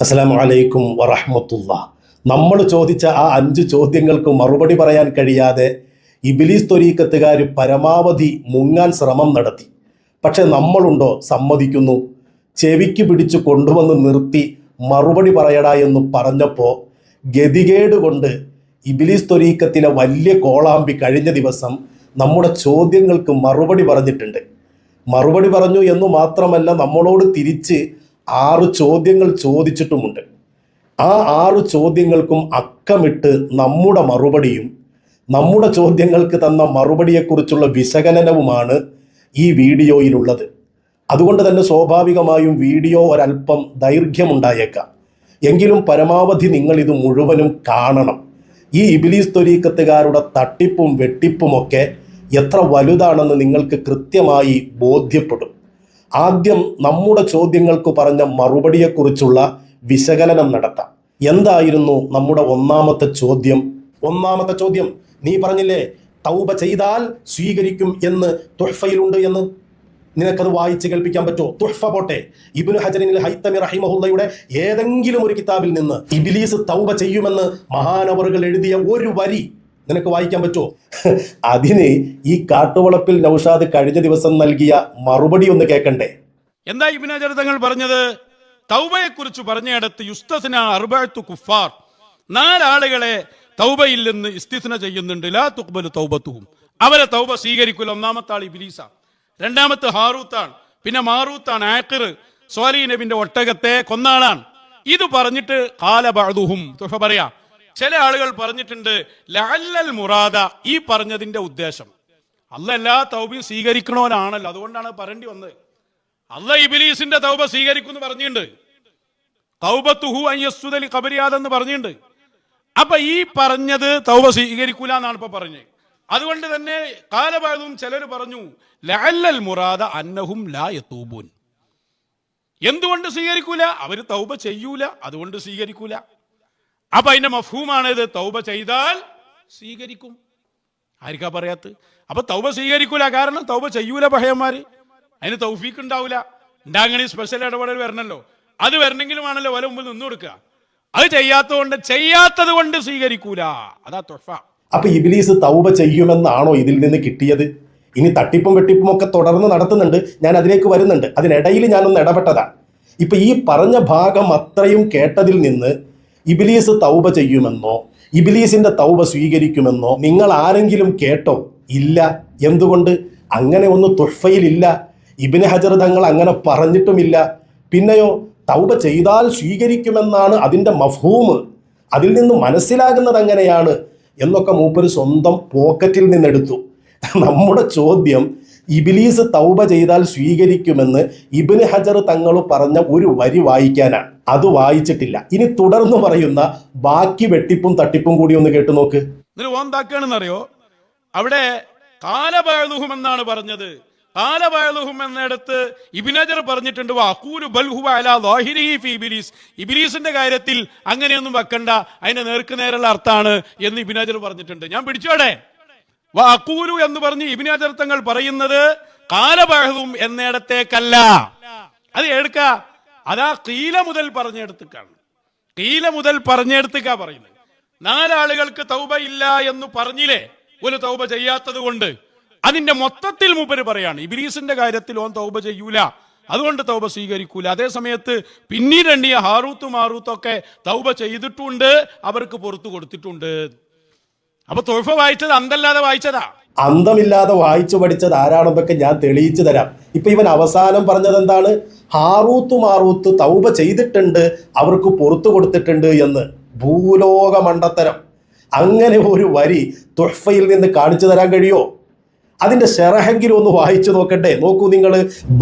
അസ്സലാമു അലൈക്കും വറഹ്മത്തുള്ളാഹ്. നമ്മൾ ചോദിച്ച ആ 5 ചോദ്യങ്ങൾക്ക് മറുപടി പറയാൻ കഴിയാതെ ഇബ്ലീസ് ത്വരീഖത്തുകാർ പരമാവധി മുങ്ങാൻ ശ്രമം നടത്തി. പക്ഷെ നമ്മളുണ്ടോ സമ്മതിക്കുന്നു? ചെവിക്ക് പിടിച്ച് കൊണ്ടുവന്ന് നിർത്തി മറുപടി പറയടാ എന്ന് പറഞ്ഞപ്പോൾ ഗതികേട് കൊണ്ട് ഇബ്ലീസ് ത്വരീഖത്തിലെ വലിയ കോളാമ്പി കഴിഞ്ഞ ദിവസം നമ്മുടെ ചോദ്യങ്ങൾക്ക് മറുപടി പറഞ്ഞിട്ടുണ്ട്. മറുപടി പറഞ്ഞു എന്നു മാത്രമല്ല, നമ്മളോട് തിരിച്ച് 6 ചോദ്യങ്ങൾ ചോദിച്ചിട്ടുമുണ്ട്. ആ 6 ചോദ്യങ്ങൾക്കും അക്കമിട്ട് നമ്മുടെ മറുപടിയും നമ്മുടെ ചോദ്യങ്ങൾക്ക് തന്ന മറുപടിയെക്കുറിച്ചുള്ള വിശകലനവുമാണ് ഈ വീഡിയോയിലുള്ളത്. അതുകൊണ്ട് തന്നെ സ്വാഭാവികമായും വീഡിയോ ഒരല്പം ദൈർഘ്യമുണ്ടായേക്കാം. എങ്കിലും പരമാവധി നിങ്ങൾ ഇത് മുഴുവനും കാണണം. ഈ ഇബ്ലീസ് ത്വരീഖത്തുകാരുടെ തട്ടിപ്പും വെട്ടിപ്പുമൊക്കെ എത്ര വലുതാണെന്ന് നിങ്ങൾക്ക് കൃത്യമായി ബോധ്യപ്പെടും. ആദ്യം നമ്മുടെ ചോദ്യങ്ങൾക്ക് പറഞ്ഞ മറുപടിയെക്കുറിച്ചുള്ള വിശകലനം നടത്താം. എന്തായിരുന്നു നമ്മുടെ ഒന്നാമത്തെ ചോദ്യം? നീ പറഞ്ഞില്ലേ തൗബ ചെയ്താൽ സ്വീകരിക്കും എന്ന് തുഹ്ഫയിലുണ്ട് എന്ന്. നിനക്കത് വായിച്ച് കേൾപ്പിക്കാൻ പറ്റുമോ? തുഹ്ഫ പോട്ടെ, ഇബ്നു ഹജറിൽ ഹൈത്തമി റഹിമഹുള്ളയുടെ ഏതെങ്കിലും ഒരു കിതാബിൽ നിന്ന് ഇബ്ലീസ് തൗബ ചെയ്യുമെന്ന് മഹാനവറുകൾ എഴുതിയ ഒരു വരി നിനക്ക് വായിക്കാൻ പറ്റുമോ? അതിന് ഈ കാട്ടുവളപ്പിൽ നൗഷാദ് കഴിഞ്ഞ ദിവസം നൽകിയ മറുപടി ഒന്ന് കേൾക്കണ്ടേ? എന്താ ഇബ്നു ഹജർ തങ്ങൾ പറഞ്ഞത്? തൗബയെ കുറിച്ച് പറഞ്ഞിടത്ത് യുസ്തസ്ന അർബഅത്തു കുഫാർ, 4 ആളുകളെ തൗബയിൽ നിന്ന് ഇസ്തിസ്ന ചെയ്യുന്നുണ്ട്. ലാ തുഖ്ബലു തൗബത്തുഹും, അവരെ തൗബ സ്വീകരിക്കില്ല. ഒന്നാമത്തെ ആൾ ഇബ്ലീസാണ്, രണ്ടാമത്തെ ഹാറൂത്താണ്, പിന്നെ മാറൂത്താണ്. ആഖിർ സ്വാലിഹ് നബിന്റെ ഒട്ടകത്തെ കൊന്നാളാണ്. ഇത് പറഞ്ഞിട്ട് ഖാല ബഅദുഹും, തുഹ പറയാ, ചില ആളുകൾ പറഞ്ഞിട്ടുണ്ട് ലഅല്ലൽ മുറാദ, ഈ പറഞ്ഞതിന്റെ ഉദ്ദേശം അല്ലാഹ് എല്ലാ തൗബയും സ്വീകരിക്കണോനാണല്ലോ, അതുകൊണ്ടാണ് പറയേണ്ടി വന്നത്. അല്ലാഹ് ഇബ്ലീസിന്റെ തൗബ സ്വീകരിക്കുമെന്ന് പറഞ്ഞിട്ടുണ്ട്. തൗബത്തുഹു അൻ യസ്ജുദ ലിഖബരിയാദെന്ന് പറഞ്ഞിട്ടുണ്ട്. അപ്പൊ ഈ പറഞ്ഞത് തൗബ സ്വീകരിക്കൂല എന്നാണ് ഇപ്പൊ പറഞ്ഞത്. അതുകൊണ്ട് തന്നെ കാലഭാഗവും ചിലർ പറഞ്ഞു ലഅല്ലൽ മുറാദ അന്നഹും ലാ യതൂബൂൻ. എന്തുകൊണ്ട് സ്വീകരിക്കൂല? അവര് തൗബ ചെയ്യൂല, അതുകൊണ്ട് സ്വീകരിക്കൂല. അപ്പൊ അതിന്റെ മഫ്ഹൂമാണ് ഇത്, തൗബ ചെയ്താൽ സ്വീകരിക്കും. ആർക്കാ പറയാത്ത? അപ്പൊ തൗബ സ്വീകരിക്കൂല, കാരണം തൗബ ചെയ്യൂല പഹയന്മാര്, അതിന് തൗഫീഖ് ഉണ്ടാവില്ല. ഉണ്ടാകണി സ്പെഷ്യൽ ഇടപെടൽ വരണല്ലോ, അത് വരണമെങ്കിലുമാണല്ലോ വല മുമ്പിൽ നിന്ന് കൊടുക്കുക. അത് ചെയ്യാത്തത് കൊണ്ട് സ്വീകരിക്കൂല, അതാ തുഹ്ഫ. അപ്പൊ ഇബ്ലീസ് തൗബ ചെയ്യുമെന്നാണോ ഇതിൽ നിന്ന് കിട്ടിയത്? ഇനി തട്ടിപ്പും വെട്ടിപ്പും ഒക്കെ തുടർന്ന് നടത്തുന്നുണ്ട്, ഞാൻ അതിലേക്ക് വരുന്നുണ്ട്. അതിനിടയിൽ ഞാനൊന്ന് ഇടപെട്ടതാണ്. ഇപ്പൊ ഈ പറഞ്ഞ ഭാഗം അത്രയും കേട്ടതിൽ നിന്ന് ഇബ്ലീസ് തൗബ ചെയ്യുമെന്നോ ഇബ്ലീസിന്റെ തൗബ സ്വീകരിക്കുമെന്നോ നിങ്ങൾ ആരെങ്കിലും കേട്ടോ? ഇല്ല. എന്തുകൊണ്ട്? അങ്ങനെ ഒന്നും തുഹ്ഫയിലില്ല. ഇബ്നു ഹജർ തങ്ങൾ അങ്ങനെ പറഞ്ഞിട്ടുമില്ല. പിന്നെയോ തൗബ ചെയ്താൽ സ്വീകരിക്കുമെന്നാണ് അതിൻ്റെ മഫ്ഹൂമ്, അതിൽ നിന്ന് മനസ്സിലാകുന്നത് അങ്ങനെയാണ് എന്നൊക്കെ മൂപ്പര് സ്വന്തം പോക്കറ്റിൽ നിന്നെടുത്തു. നമ്മുടെ ചോദ്യം ഇബ്ലീസ് തൗബ ചെയ്താൽ സ്വീകരിക്കുമെന്ന് ഇബ്നു ഹജർ തങ്ങൾ പറഞ്ഞ ഒരു വരി വായിക്കാനാണ്. അത് വായിച്ചിട്ടില്ല. ഇനി തുടർന്ന് പറയുന്ന ബാക്കി വെട്ടിപ്പും തട്ടിപ്പും കൂടി ഒന്ന് കേട്ടു നോക്ക്. ഓന്താക്കാണെന്നറിയോ? അവിടെ കാലബഅദുഹും എന്നാണ് പറഞ്ഞത്. കാലബഅദുഹും എന്നിടത്ത് ഇബ്നു ഹജർ പറഞ്ഞിട്ടുണ്ട് വഅഖൂലു ബൽ ഹുവ അലാ ളാഹിരിഹി ഫീ ഇബ്ലീസ്, ഇബ്ലീസിന്റെ കാര്യത്തിൽ അങ്ങനെയൊന്നും വെക്കണ്ട, അതിന്റെ നേർക്ക് നേരെയുള്ള അർത്ഥമാണ് എന്ന് ഇബ്നു ഹജർ പറഞ്ഞിട്ടുണ്ട്. ഞാൻ പിടിച്ചോടെ? വഅഖൂലു എന്ന് പറഞ്ഞ് ഇബ്നു ഹജർ തങ്ങൾ പറയുന്നത് കാലബഅദുഹും എന്നിടത്തേക്കല്ല. അത് എടുക്ക, അതാ ഖീല മുതൽ പറഞ്ഞെടുത്തേക്കാണ്. ഖീല മുതൽ പറഞ്ഞെടുത്തേക്കാ പറയുന്നത്. 4 ആളുകൾക്ക് തൗബ ഇല്ല എന്ന് പറഞ്ഞില്ലേ, ഒരു തൗബ ചെയ്യാത്തത് കൊണ്ട്. അതിന്റെ മൊത്തത്തിൽ മൂപ്പര് പറയാണ് ഇബ്ലീസിന്റെ കാര്യത്തിൽ ഓൻ തൗബ ചെയ്യൂല, അതുകൊണ്ട് തൗബ സ്വീകരിക്കൂല. അതേ സമയത്ത് പിന്നീട് എണ്ണിയ ഹാറൂത്തും മാറൂത്തൊക്കെ തൗബ ചെയ്തിട്ടുണ്ട്, അവർക്ക് പുറത്തു കൊടുത്തിട്ടുണ്ട്. അപ്പൊ തൗബ വായിച്ചത് അന്തല്ലാതെ വായിച്ചതാ. അന്തമില്ലാതെ വായിച്ചു പഠിച്ചത് ആരാണെന്നൊക്കെ ഞാൻ തെളിയിച്ചു തരാം. ഇപ്പൊ ഇവൻ അവസാനം പറഞ്ഞത് എന്താണ്? ഹാറൂത്ത് മാറൂത്ത് തൗബ ചെയ്തിട്ടുണ്ട്, അവർക്ക് പുറത്തു കൊടുത്തിട്ടുണ്ട് എന്ന്. ഭൂലോക മണ്ടത്തരം. അങ്ങനെ ഒരു വരി തുഹ്ഫയിൽ നിന്ന് കാണിച്ചു തരാൻ കഴിയോ? അതിന്റെ ശറഹെങ്കിലും ഒന്ന് വായിച്ചു നോക്കട്ടെ. നോക്കൂ നിങ്ങൾ,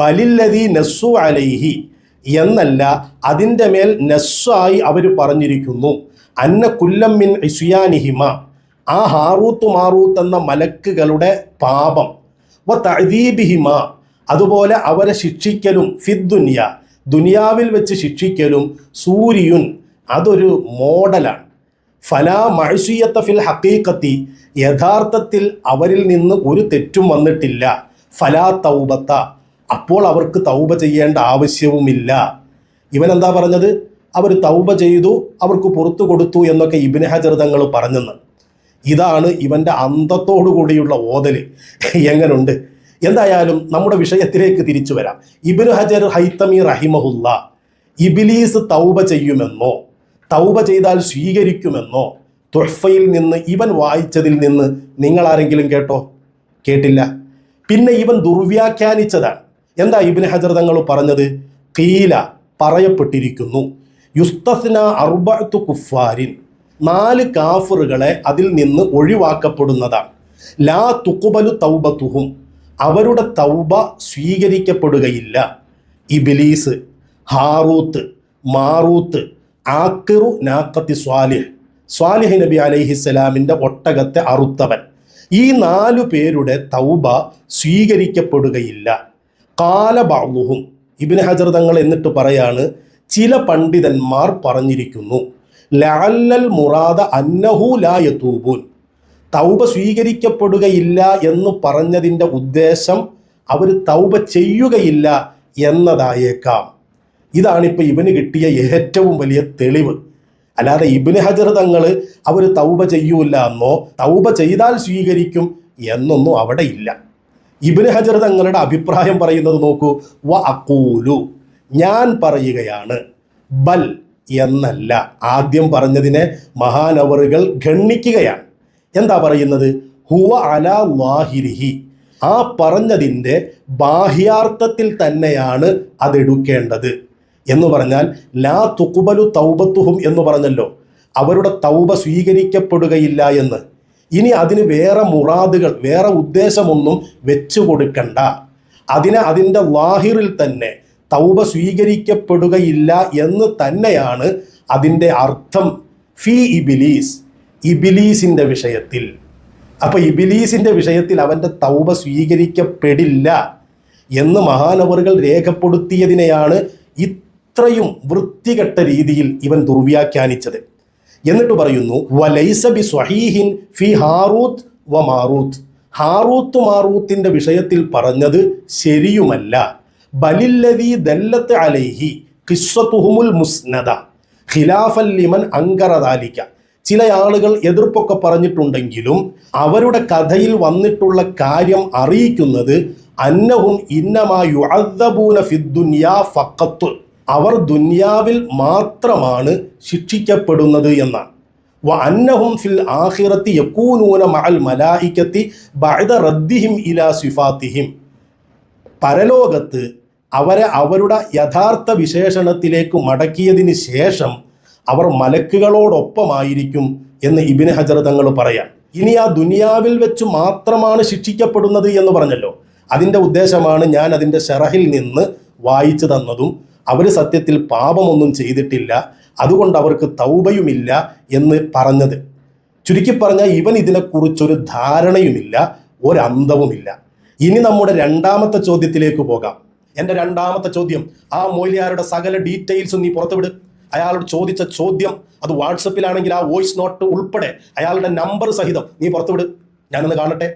ബലില്ലദീ നസ്സു അലൈഹി എന്നല്ല, അതിൻ്റെ മേൽ നസ്സായി അവർ പറഞ്ഞിരിക്കുന്നു അന്ന കുല്ലം മിൻ ഇസ്യാനിഹിമ, ആ ഹാറൂത്ത് മാറൂത്ത് എന്ന മലക്കുകളുടെ പാപം, വ തഅദീബിഹിമ, അതുപോലെ അവരെ ശിക്ഷിക്കലും, ഫിദ്ദുനിയ, ദുനിയാവിൽ വെച്ച് ശിക്ഷിക്കലും, സൂരിയുൻ, അതൊരു മോഡലാണ്. ഫലാ മഅസിയത്ത ഫിൽ ഹഖീഖത്തി, യഥാർത്ഥത്തിൽ അവരിൽ നിന്ന് ഒരു തെറ്റും വന്നിട്ടില്ല. ഫലാ തൗബത്ത, അപ്പോൾ അവർക്ക് തൗബ ചെയ്യേണ്ട ആവശ്യവുമില്ല. ഇവൻ എന്താ പറഞ്ഞത്? അവർ തൗബ ചെയ്തു, അവർക്ക് പുറത്തു കൊടുത്തു എന്നൊക്കെ ഇബ്നു ഹജർ തങ്ങൾ പറഞ്ഞെന്ന്. ഇതാണ് ഇവൻ്റെ അന്തത്തോടു കൂടിയുള്ള ഓതൽ. എങ്ങനുണ്ട്? എന്തായാലും നമ്മുടെ വിഷയത്തിലേക്ക് തിരിച്ചു വരാം. ഇബ്നു ഹജർ ഹൈത്തമി റഹിമഹുല്ല ഇബ്ലീസ് തൗബ ചെയ്യുമെന്നോ തൗബ ചെയ്താൽ സ്വീകരിക്കുമെന്നോ തുഹ്ഫയിൽ നിന്ന് ഇവൻ വായിച്ചതിൽ നിന്ന് നിങ്ങൾ ആരെങ്കിലും കേട്ടോ? കേട്ടില്ല. പിന്നെ ഇവൻ ദുർവ്യാഖ്യാനിച്ചതാണ്. എന്താ ഇബ്നു ഹജർ തങ്ങൾ പറഞ്ഞത്? ഖീല, പറയപ്പെട്ടിരിക്കുന്നു, യുസ്തസ്ന അർബഅത്തു കുഫാരിൻ, 4 കാഫിറുകളെ അതിൽ നിന്ന് ഒഴിവാക്കപ്പെടുന്നതാണ്. ലാ തുഖ്ബലു തൗബത്തുഹും, അവരുടെ തൗബ സ്വീകരിക്കപ്പെടുകയില്ല. ഇബ്ലീസ്, ഹാറൂത്ത്, മാറൂത്ത്, ആക്കിറു നാഖത്തി സ്വാലിഹ്, സ്വാലിഹ് നബി അലൈഹിസ്സലാമിൻ്റെ ഒട്ടകത്തെ അറുത്തവൻ, ഈ 4 പേരുടെ തൗബ സ്വീകരിക്കപ്പെടുകയില്ല. ഖാല ബഅ്ളുഹും, ഇബ്നു ഹജർ തങ്ങൾ എന്നിട്ട് പറയാണ്, ചില പണ്ഡിതന്മാർ പറഞ്ഞിരിക്കുന്നു, ലഅല്ലൽ മുറാദ അന്നഹു ലാ യതൂബൂൻ, തൗബ സ്വീകരിക്കപ്പെടുകയില്ല എന്ന് പറഞ്ഞതിൻ്റെ ഉദ്ദേശം അവർ തൗബ ചെയ്യുകയില്ല എന്നതായേക്കാം. ഇതാണിപ്പോൾ ഇവന് കിട്ടിയ ഏറ്റവും വലിയ തെളിവ്. അല്ലാതെ ഇബ്നു ഹജർ തങ്ങൾ അവർ തൗബ ചെയ്യൂല എന്നോ തൗബ ചെയ്താൽ സ്വീകരിക്കും എന്നൊന്നും അവിടെ ഇല്ല. ഇബ്നു ഹജർ തങ്ങളുടെ അഭിപ്രായം പറയുന്നത് നോക്കൂ. വ അഖൂലു, ഞാൻ പറയുകയാണ്, ബൽ എന്നല്ല. ആദ്യം പറഞ്ഞതിനെ മഹാനവറുകൾ ഖണ്ഡിക്കുകയാണ്. എന്താ പറയുന്നത്? ഹുവ അലാ ലാഹിരിഹി, ആ പറഞ്ഞതിൻ്റെ ബാഹ്യാർത്ഥത്തിൽ തന്നെയാണ് അതെടുക്കേണ്ടത്. എന്ന് പറഞ്ഞാൽ ലാ തുഖ്ബലു തൗബത്തുഹും എന്ന് പറഞ്ഞല്ലോ, അവരുടെ തൗബ സ്വീകരിക്കപ്പെടുകയില്ല എന്ന്. ഇനി അതിന് വേറെ മുറാദുകൾ, വേറെ ഉദ്ദേശമൊന്നും വെച്ചു കൊടുക്കണ്ട. അതിൻ്റെ ലാഹിറിൽ തന്നെ തൗബ സ്വീകരിക്കപ്പെടുകയില്ല എന്ന് തന്നെയാണ് അതിൻ്റെ അർത്ഥം. ഫി ഇബ്ലീസ്, ഇബ്ലീസിൻ്റെ വിഷയത്തിൽ. അപ്പോൾ ഇബ്ലീസിൻ്റെ വിഷയത്തിൽ അവൻ്റെ തൗബ സ്വീകരിക്കപ്പെടില്ല എന്ന് മഹാനവറുകൾ രേഖപ്പെടുത്തിയതിനെയാണ് ഇത്രയും വൃത്തികെട്ട രീതിയിൽ ഇവൻ ദുർവ്യാഖ്യാനിച്ചത്. എന്നിട്ട് പറയുന്നു, വലൈസ ബി സ്വഹീഹിൻ ഫി ഹാറൂത്ത് വ മാറൂത്ത്, ഹാറൂത്ത് മാറൂത്തിൻ്റെ വിഷയത്തിൽ പറഞ്ഞത് ശരിയുമല്ല. ബലില്ലദീ ദല്ലത്ത് അലൈഹി ഖിസ്സത്തുഹുമുൽ മുസ്നദ ഖിലാഫൻ ലിമൻ അൻകറ ദാലിക, ചില ആളുകൾ എതിർപ്പൊക്കെ പറഞ്ഞിട്ടുണ്ടെങ്കിലും അവരുടെ കഥയിൽ വന്നിട്ടുള്ള കാര്യം അറിയിക്കുന്നത് അന്നഹും ഇന്നമാ യുഅദ്ദബൂന ഫിദ്ദുനിയാ ഫഖത്ത്, അവർ ദുനിയാവിൽ മാത്രമാണ് ശിക്ഷിക്കപ്പെടുന്നത് എന്നാണ്. വ അന്നഹും ഫിൽ ആഖിറത്തി യകൂനൂന മഅൽ മലായികത്തി ബഅദ റദ്ദിഹിം ഇലാ സിഫാത്തിഹിം, പരലോകത്ത് അവരെ അവരുടെ യഥാർത്ഥ വിശേഷണത്തിലേക്ക് മടക്കിയതിന് ശേഷം അവർ മലക്കുകളോടൊപ്പമായിരിക്കും എന്ന് ഇബ്നു ഹജർ തങ്ങൾ പറയാം. ഇനി ആ ദുനിയാവിൽ വെച്ച് മാത്രമാണ് ശിക്ഷിക്കപ്പെടുന്നത് എന്ന് പറഞ്ഞല്ലോ, അതിൻ്റെ ഉദ്ദേശമാണ് ഞാൻ അതിൻ്റെ ഷറഹിൽ നിന്ന് വായിച്ചു തന്നതും. അവർ സത്യത്തിൽ പാപമൊന്നും ചെയ്തിട്ടില്ല, അതുകൊണ്ട് അവർക്ക് തൗബയുമില്ല എന്ന് പറഞ്ഞത്. ചുരുക്കി പറഞ്ഞാൽ ഇവൻ ഇതിനെക്കുറിച്ചൊരു ധാരണയുമില്ല, ഒരന്തവുമില്ല. ഇനി നമ്മുടെ രണ്ടാമത്തെ ചോദ്യത്തിലേക്ക് പോകാം. എൻ്റെ രണ്ടാമത്തെ ചോദ്യം, ആ മൗലിയാരുടെ സകല ഡീറ്റെയിൽസും നീ പുറത്തുവിട്. അയാളോട് ചോദിച്ച ചോദ്യം അത് വാട്സപ്പിലാണെങ്കിൽ ആ വോയിസ് നോട്ട് ഉൾപ്പെടെ അയാളുടെ നമ്പർ സഹിതം നീ പുറത്തുവിട്, ഞാനൊന്ന് കാണട്ടെ.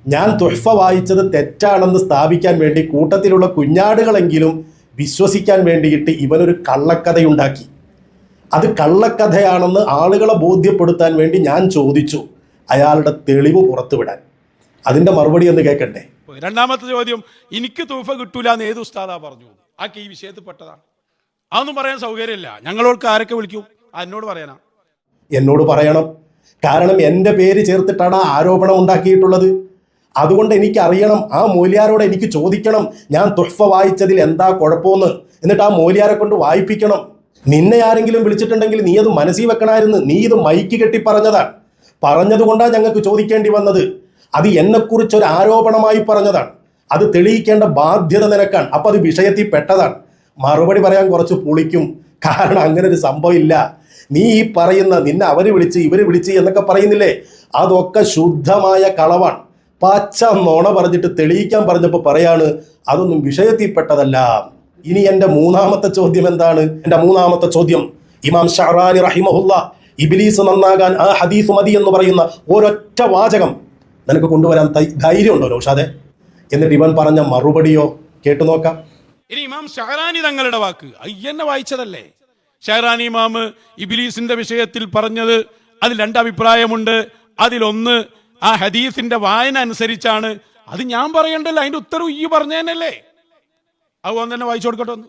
ഞാൻ തുഹ്ഫ വായിച്ചത് തെറ്റാണെന്ന് സ്ഥാപിക്കാൻ വേണ്ടി കൂട്ടത്തിലുള്ള കുഞ്ഞാടുകളെങ്കിലും വിശ്വസിക്കാൻ വേണ്ടിയിട്ട് ഇവനൊരു കള്ളക്കഥയുണ്ടാക്കി. അത് കള്ളക്കഥയാണെന്ന് ആളുകളെ ബോധ്യപ്പെടുത്താൻ വേണ്ടി ഞാൻ ചോദിച്ചു അയാളുടെ തെളിവ് പുറത്തുവിടാൻ. അതിൻ്റെ മറുപടി എന്ന് കേൾക്കട്ടെ. രണ്ടാമത്തെ ചോദ്യം, എനിക്ക് തൂഫ കിട്ടൂല എന്ന് ഏത് ഉസ്താദാ പറഞ്ഞു? ആക്കി ഈ വിഷയത്തിൽ പെട്ടതാണ്. അതൊന്നും പറയാൻ സൗകര്യമില്ല. ഞങ്ങളോർക്ക് ആരൊക്കെ വിളിക്കൂ? എന്നോട് പറയാനാ? എന്നോട് പറയണം. കാരണം എൻ്റെ പേര് ചേർത്തിട്ടാണ് ആരോപണം ഉണ്ടാക്കിയിട്ടുള്ളത്. അതുകൊണ്ട് എനിക്കറിയണം, ആ മൂല്യാരോട് എനിക്ക് ചോദിക്കണം, ഞാൻ തുഹ്ഫ വായിച്ചതിൽ എന്താ കുഴപ്പമെന്ന്. എന്നിട്ട് ആ മൂല്യാരെ കൊണ്ട് വായിപ്പിക്കണം. നിന്നെ ആരെങ്കിലും വിളിച്ചിട്ടുണ്ടെങ്കിൽ നീ അത് മനസ്സിൽ വെക്കണമായിരുന്നു. നീ ഇത് മൈക്ക് കെട്ടി പറഞ്ഞതാണ്. പറഞ്ഞതുകൊണ്ടാണ് ഞങ്ങൾക്ക് ചോദിക്കേണ്ടി വന്നത്. അത് എന്നെക്കുറിച്ചൊരു ആരോപണമായി പറഞ്ഞതാണ്. അത് തെളിയിക്കേണ്ട ബാധ്യത നിനക്കാണ്. അപ്പം അത് വിഷയത്തിൽ പെട്ടതാണ്. മറുപടി പറയാൻ കുറച്ച് പുളിക്കും. കാരണം അങ്ങനെ ഒരു സംഭവം ഇല്ല. നീ ഈ പറയുന്ന നിന്നെ അവർ വിളിച്ച് ഇവർ വിളിച്ച് എന്നൊക്കെ പറയുന്നില്ലേ, അതൊക്കെ ശുദ്ധമായ കളവാണ്. പച്ച നോണ പറഞ്ഞിട്ട് തെളിയിക്കാൻ പറഞ്ഞപ്പോൾ പറയാണ് അതൊന്നും വിഷയത്തിൽ പെട്ടതല്ല. ഇനി എൻ്റെ മൂന്നാമത്തെ ചോദ്യം എന്താണ്? എൻ്റെ മൂന്നാമത്തെ ചോദ്യം, ഇമാം ഷഅറാനി റഹിമഹുല്ല ഇബ്ലീസ് നന്നാകാൻ ആ ഹദീസ് മതി എന്ന് പറയുന്ന ഒരൊറ്റ വാചകം നിനക്ക് കൊണ്ടുവരാൻ ധൈര്യമുണ്ടോ നൗഷാദെ? എന്നിട്ട് ഇവൻ പറഞ്ഞ മറുപടിയോ കേട്ടു നോക്കാം. ഇനി ഇമാം ഷഅറാനി തങ്ങളുടെ വാക്ക് അയ്യെന്നെ വായിച്ചതല്ലേ, ഷെഹ്റാനി ഇമാം ഇബ്ലീസിന്റെ വിഷയത്തിൽ പറഞ്ഞത് അതിൽ രണ്ടഭിപ്രായമുണ്ട്. അതിലൊന്ന് ആ ഹദീസിന്റെ വായന അനുസരിച്ചാണ്. അത് ഞാൻ പറയണ്ടല്ലോ, അതിന്റെ ഉത്തരവ് ഈ പറഞ്ഞതന്നെയല്ലേ. അതുകൊണ്ട് തന്നെ വായിച്ചു കൊടുക്കട്ടെ ഒന്ന്.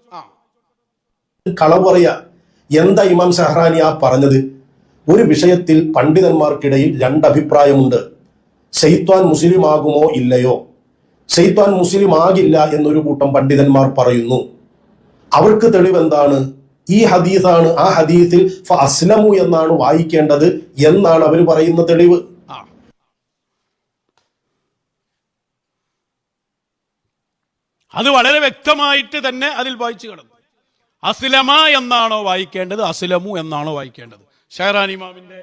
കളവ് പറയാ. എന്താ ഇമാം ഷഹ്റാനി ആ പറഞ്ഞത്? ഒരു വിഷയത്തിൽ പണ്ഡിതന്മാർക്കിടയിൽ രണ്ടഭിപ്രായമുണ്ട്. ശൈത്വാൻ മുസ്ലിം ആകുമോ ഇല്ലയോ? ശൈത്വാൻ മുസ്ലിം ആകില്ല എന്നൊരു കൂട്ടം പണ്ഡിതന്മാർ പറയുന്നു. അവർക്ക് തെളിവെന്താണ്? ഈ ഹദീസാണ്. ആ ഹദീസിൽ അസ്ലമു എന്നാണ് വായിക്കേണ്ടത് എന്നാണ് അവർ പറയുന്ന തെളിവ്. അത് വളരെ വ്യക്തമായിട്ട് തന്നെ അതിൽ വായിച്ചു കിടന്നു. അസ്ലമ എന്നാണോ വായിക്കേണ്ടത്, അസ്ലമു എന്നാണോ വായിക്കേണ്ടത്? ഷെഹ്റാനി ഇമാമിന്റെ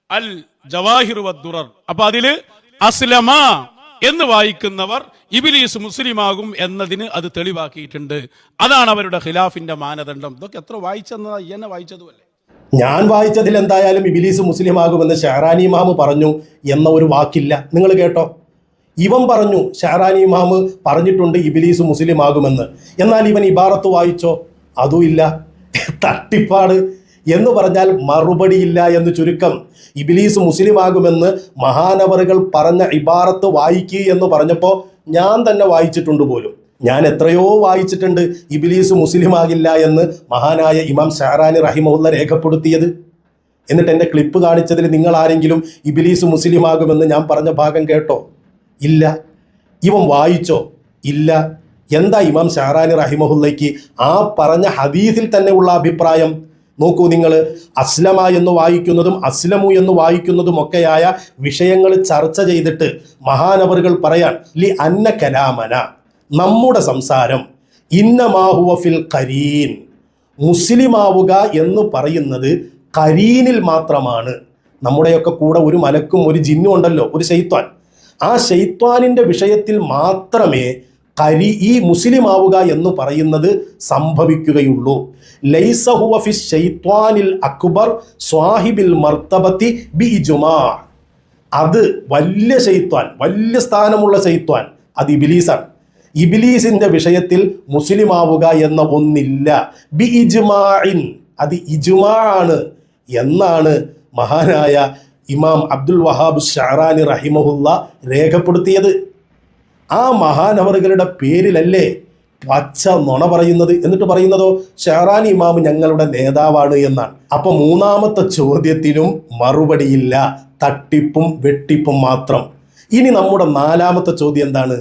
അൽ ജവാഹിർ വദ്ദുറർ. അപ്പൊ അതില് അസ്ലമ എന്ന് വായിക്കുന്നവർ ഇബ്ലീസ് മുസ്ലിമാകും എന്നതിന് അത് തെളിവാക്കിയിട്ടുണ്ട്. അതാണ് അവരുടെ ഖിലാഫിന്റെ മാനദണ്ഡം. ഇതൊക്കെ എത്ര വായിച്ചെന്നതാ എന്നെ വായിച്ചതുമല്ലേ? ഞാൻ വായിച്ചതിൽ എന്തായാലും ഇബ്ലീസ് മുസ്ലിമാകുമെന്ന് ഷെഹ്റാനി ഇമാം പറഞ്ഞു എന്ന ഒരു വാക്കില്ല. നിങ്ങൾ കേട്ടോ, ഇവൻ പറഞ്ഞു ഷെഹ്റാനി ഇമാം പറഞ്ഞിട്ടുണ്ട് ഇബ്ലീസ് മുസ്ലിമാകുമെന്ന്. എന്നാൽ ഇവൻ ഇബാറത്ത് വായിച്ചോ? അതും ഇല്ല. തട്ടിപ്പാട് എന്ന് പറഞ്ഞാൽ മറുപടിയില്ല എന്ന് ചുരുക്കം. ഇബ്ലീസ് മുസ്ലിമാകുമെന്ന് മഹാനവറുകൾ പറഞ്ഞ ഇബാറത്ത് വായിക്കുക എന്ന് പറഞ്ഞപ്പോൾ ഞാൻ തന്നെ വായിച്ചിട്ടുണ്ട് പോലും. ഞാൻ എത്രയോ വായിച്ചിട്ടുണ്ട് ഇബ്ലീസ് മുസ്ലിമാകില്ല എന്ന് മഹാനായ ഇമാം ഷഹ്റാനി റഹിമഹുല്ല രേഖപ്പെടുത്തിയത്. എന്നിട്ട് എൻ്റെ ക്ലിപ്പ് കാണിച്ചതിൽ നിങ്ങൾ ആരെങ്കിലും ഇബ്ലീസ് മുസ്ലിമാകുമെന്ന് ഞാൻ പറഞ്ഞ ഭാഗം കേട്ടോ? ഇല്ല. ഇവൻ വായിച്ചോ? ഇല്ല. എന്താ ഇമാം ഷഹ്റാനി റഹിമഹുല്ലയ്ക്ക് ആ പറഞ്ഞ ഹദീസിൽ തന്നെ ഉള്ള അഭിപ്രായം? നോക്കൂ നിങ്ങൾ, അസ്ലമ എന്ന് വായിക്കുന്നതും അസ്ലമു എന്ന് വായിക്കുന്നതും ഒക്കെയായ വിഷയങ്ങൾ ചർച്ച ചെയ്തിട്ട് മഹാനവറുകൾ പറയാൻ ലി അന്ന കലാമന, നമ്മുടെ സംസാരം ഇന്നമാഹുവ ഫിൽ ഖരീൻ, മുസ്ലിമാവുക എന്ന് പറയുന്നത് ഖരീനിൽ മാത്രമാണ്. നമ്മുടെയൊക്കെ കൂടെ ഒരു മലക്കും ഒരു ജിന്നും ഉണ്ടല്ലോ, ഒരു ശൈത്വാൻ. ആ ശൈത്വാനിൻ്റെ വിഷയത്തിൽ മാത്രമേ ഈ മുസ്ലിമാവുക എന്ന് പറയുന്നത് സംഭവിക്കുകയുള്ളൂ. ലൈസ ഹുവ ഫി ശൈത്വാനിൽ അക്ബർ സ്വാഹിബിൽ മർത്തബത്തി ബി ഇജ്മാ. അത് വലിയ ശൈത്വാൻ, വലിയ സ്ഥാനമുള്ള ശൈത്വാൻ, അത് ഇബ്ലീസാണ്. ഇബ്ലീസിന്റെ വിഷയത്തിൽ മുസ്ലിമാവുക എന്ന ഒന്നില്ല. ബി ഇജ്മാഇൻ, അത് ഇജ്മാ ആണ് എന്നാണ് മഹാനായ ഇമാം അബ്ദുൽ വഹാബ് ഷഹ്റാനി റഹിമഹുല്ല രേഖപ്പെടുത്തിയത്. ആ മഹാനവറുകളുടെ പേരിലല്ലേ പച്ച നുണ പറയുന്നത്? എന്നിട്ട് പറയുന്നതോ ഷഹ്റാനി ഇമാം ഞങ്ങളുടെ നേതാവാണ് എന്നാണ്. അപ്പൊ മൂന്നാമത്തെ ചോദ്യത്തിനും മറുപടിയില്ല, തട്ടിപ്പും വെട്ടിപ്പും മാത്രം. ഇനി നമ്മുടെ നാലാമത്തെ ചോദ്യം എന്താണ്?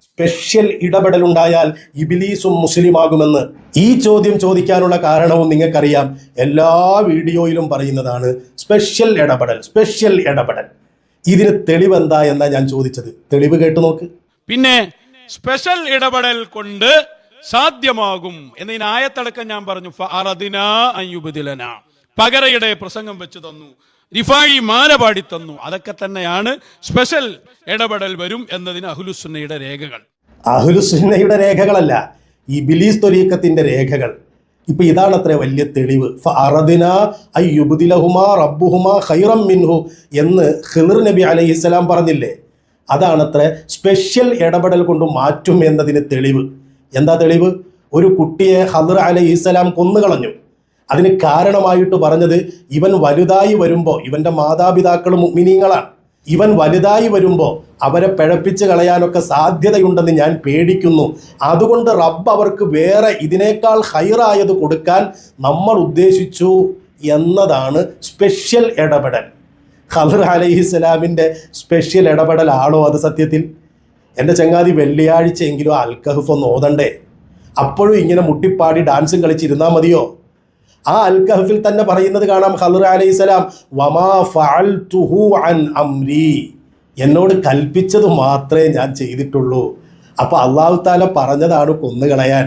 സ്പെഷ്യൽ ഇടപെടലുണ്ടായാൽ ഇബ്ലീസും മുസ്ലിമാകുമെന്ന്. ഈ ചോദ്യം ചോദിക്കാനുള്ള കാരണവും നിങ്ങൾക്കറിയാം. എല്ലാ വീഡിയോയിലും പറയുന്നതാണ് സ്പെഷ്യൽ ഇടപെടൽ, സ്പെഷ്യൽ ഇടപെടൽ. ഇതിന് തെളിവെന്താ എന്നാ ഞാൻ ചോദിച്ചത്. തെളിവ് കേട്ടു നോക്ക്. പിന്നെ സ്പെഷ്യൽ ഇടപെടൽ കൊണ്ട് സാധ്യമാകും എന്നതിന് ആയത്തടക്കം ഞാൻ പറഞ്ഞു. പകരയുടെ പ്രസംഗം വെച്ച് തന്നു, റിഫായി മാല പാടി തന്നു. അതൊക്കെ തന്നെയാണ് സ്പെഷ്യൽ ഇടപെടൽ വരും എന്നതിന് അഹ്ലുസുന്നയുടെ രേഖകൾ. അഹ്ലുസുന്നയുടെ രേഖകളല്ല, ഇബ്ലീസ് ത്വരീഖത്തിന്റെ രേഖകൾ. ഇപ്പൊ ഇതാണത്ര വലിയ തെളിവ്. എന്ന് ഖിളിർ നബി അലൈഹിസ്സലാം പറഞ്ഞില്ലേ? അതാണത്ര സ്പെഷ്യൽ ഇടപെടൽ കൊണ്ട് മാറ്റും എന്നതിന് തെളിവ്. എന്താ തെളിവ്? ഒരു കുട്ടിയെ ഖിളിർ അലൈഹിസ്സലാം കൊന്നുകളഞ്ഞു. അതിന് കാരണമായിട്ട് പറഞ്ഞത് ഇവൻ വലുതായി വരുമ്പോൾ, ഇവന്റെ മാതാപിതാക്കൾ മുഅ്മിനീങ്ങളാണ്, ഇവൻ വലുതായി വരുമ്പോൾ അവരെ പിഴപ്പിച്ച് കളയാനൊക്കെ സാധ്യതയുണ്ടെന്ന് ഞാൻ പേടിക്കുന്നു. അതുകൊണ്ട് റബ്ബ് അവർക്ക് വേറെ ഇതിനേക്കാൾ ഹൈറായത് കൊടുക്കാൻ നമ്മൾ ഉദ്ദേശിച്ചു എന്നതാണ് സ്പെഷ്യൽ ഇടപെടൽ. ഖിളിർ അലൈഹിസ്സലാമിൻ്റെ സ്പെഷ്യൽ ഇടപെടലാണോ അത് സത്യത്തിൽ? എൻ്റെ ചങ്ങാതി വെള്ളിയാഴ്ചയെങ്കിലും അൽക്കഹഫ് ഒന്ന് ഓതണ്ടേ? അപ്പോഴും ഇങ്ങനെ മുട്ടിപ്പാടി ഡാൻസും കളിച്ചിരുന്നാൽ മതിയോ? ആ അൽക്കഹഫിൽ തന്നെ പറയുന്നത് കാണാം, ഖിളിർ അലൈഹിസ്സലാം വമാ ഫഅൽതുഹു അൻ അംരി, എന്നോട് കൽപ്പിച്ചത് മാത്രമേ ഞാൻ ചെയ്തിട്ടുള്ളൂ. അപ്പോൾ അല്ലാഹു തആല പറഞ്ഞതാണ് കൊന്നുകളയാൻ.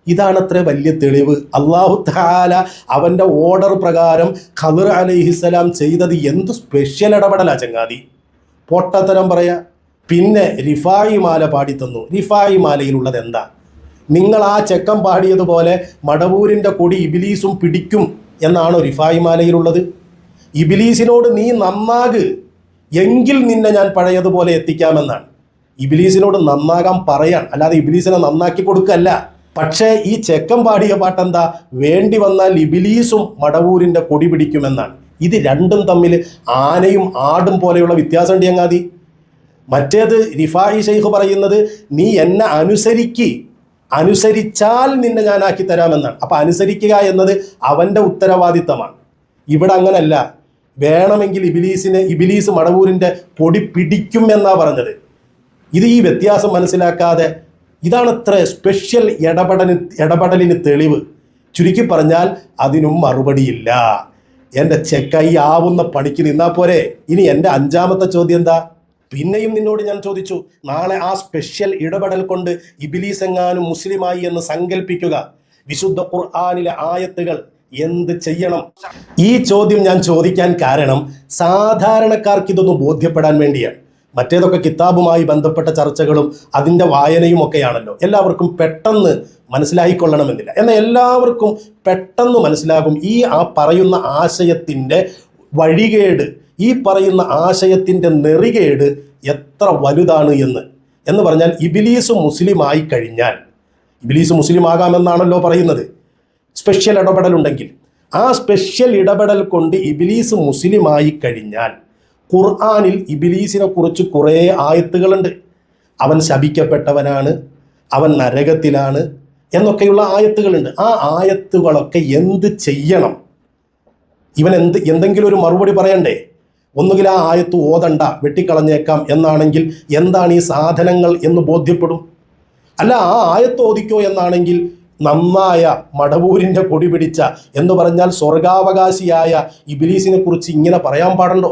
ഇതാണത്ര വലിയ തെളിവ്. അല്ലാഹു തആല അവൻ്റെ ഓർഡർ പ്രകാരം ഖിളിർ അലൈഹിസ്സലാം ചെയ്തത് എന്ത് സ്പെഷ്യൽ ഇടപെടലാ ചങ്ങാതി? പൊട്ടത്തരം പറയാ. പിന്നെ റിഫായി മാല പാടിത്തന്നു. റിഫായി മാലയിലുള്ളത് എന്താ? നിങ്ങൾ ആ ചെക്കൻ പാടിയതുപോലെ മടവൂരിൻ്റെ കൊടി ഇബ്ലീസും പിടിക്കും എന്നാണോ റിഫായി മാലയിലുള്ളത്? ഇബ്ലീസിനോട് നീ നന്നാക്, എങ്കിൽ നിന്നെ ഞാൻ പഴയതുപോലെ എത്തിക്കാമെന്നാണ്. ഇബ്ലീസിനോട് നന്നാകാൻ പറയാൻ, അല്ലാതെ ഇബ്ലീസിനെ നന്നാക്കി കൊടുക്കല്ല. പക്ഷേ ഈ ചെക്കൻ പാടിയ പാട്ടെന്താ? വേണ്ടി വന്നാൽ ഇബിലീസും മടവൂരിന്റെ കൊടി പിടിക്കുമെന്നാണ്. ഇത് രണ്ടും തമ്മിൽ ആനയും ആടും പോലെയുള്ള വ്യത്യാസമുണ്ട് ചങ്ങാതി. മറ്റേത് റിഫായി ഷെയ്ഖ് പറയുന്നത് നീ എന്നെ അനുസരിച്ചാൽ നിന്നെ ഞാനാക്കി തരാമെന്നാണ്. അപ്പൊ അനുസരിക്കുക എന്നത് അവന്റെ ഉത്തരവാദിത്തമാണ്. ഇവിടെ അങ്ങനല്ല. വേണമെങ്കിൽ ഇബിലീസ് മടവൂരിന്റെ പൊടി പിടിക്കും എന്നാ പറഞ്ഞത്. ഇത് ഈ വ്യത്യാസം മനസ്സിലാക്കാതെ, ഇതാണത്ര സ്പെഷ്യൽ ഇടപെടലിന് തെളിവ്. ചുരുക്കി പറഞ്ഞാൽ അതിനും മറുപടിയില്ല. എൻ്റെ ചെക്കായി ആവുന്ന പണിക്ക് നിന്നാ പോരെ. ഇനി എൻ്റെ അഞ്ചാമത്തെ ചോദ്യം എന്താ? പിന്നെയും നിന്നോട് ഞാൻ ചോദിച്ചു, നാളെ ആ സ്പെഷ്യൽ ഇടപെടൽ കൊണ്ട് ഇബിലീസ് എങ്ങാനും മുസ്ലിമായി എന്ന് സങ്കല്പിക്കുക. വിശുദ്ധ ഖുർആനിലെ ആയത്തുകൾ എന്ത് ചെയ്യണം? ഈ ചോദ്യം ഞാൻ ചോദിക്കാൻ കാരണം സാധാരണക്കാർക്ക് ഇതൊന്ന് ബോധ്യപ്പെടാൻ വേണ്ടിയാണ്. മറ്റേതൊക്കെ കിതാബുമായി ബന്ധപ്പെട്ട ചർച്ചകളും അതിൻ്റെ വായനയും ഒക്കെയാണല്ലോ. എല്ലാവർക്കും പെട്ടെന്ന് മനസ്സിലായിക്കൊള്ളണമെന്നില്ല. എന്നാൽ എല്ലാവർക്കും പെട്ടെന്ന് മനസ്സിലാകും ഈ പറയുന്ന ആശയത്തിൻ്റെ വഴികേട്, ഈ പറയുന്ന ആശയത്തിൻ്റെ നെറികേട് എത്ര വലുതാണ് എന്ന് പറഞ്ഞാൽ ഇബിലീസ് മുസ്ലിമായി കഴിഞ്ഞാൽ, ഇബിലീസ് മുസ്ലിം ആകാമെന്നാണല്ലോ പറയുന്നത് സ്പെഷ്യൽ ഇടപെടലുണ്ടെങ്കിൽ. ആ സ്പെഷ്യൽ ഇടപെടൽ കൊണ്ട് ഇബിലീസ് മുസ്ലിമായി കഴിഞ്ഞാൽ ഖുർആനിൽ ഇബിലീസിനെ കുറിച്ച് കുറേ ആയത്തുകളുണ്ട്. അവൻ ശപിക്കപ്പെട്ടവനാണ്, അവൻ നരകത്തിലാണ് എന്നൊക്കെയുള്ള ആയത്തുകളുണ്ട്. ആ ആയത്തുകളൊക്കെ എന്ത് ചെയ്യണം? ഇവൻ എന്തെങ്കിലും ഒരു മറുപടി പറയണ്ടേ? ഒന്നുകിൽ ആ ആയത്ത് ഓതണ്ട, വെട്ടിക്കളഞ്ഞേക്കാം എന്നാണെങ്കിൽ എന്താണ് ഈ സാധനങ്ങൾ എന്ന് ബോധ്യപ്പെടും. അല്ല, ആ ആയത്ത് ഓദിക്കോ എന്നാണെങ്കിൽ നന്നായ മടവൂരിൻ്റെ കൊടി പിടിച്ച എന്ന് പറഞ്ഞാൽ സ്വർഗാവകാശിയായ ഇബിലീസിനെ കുറിച്ച് ഇങ്ങനെ പറയാൻ പാടുണ്ടോ?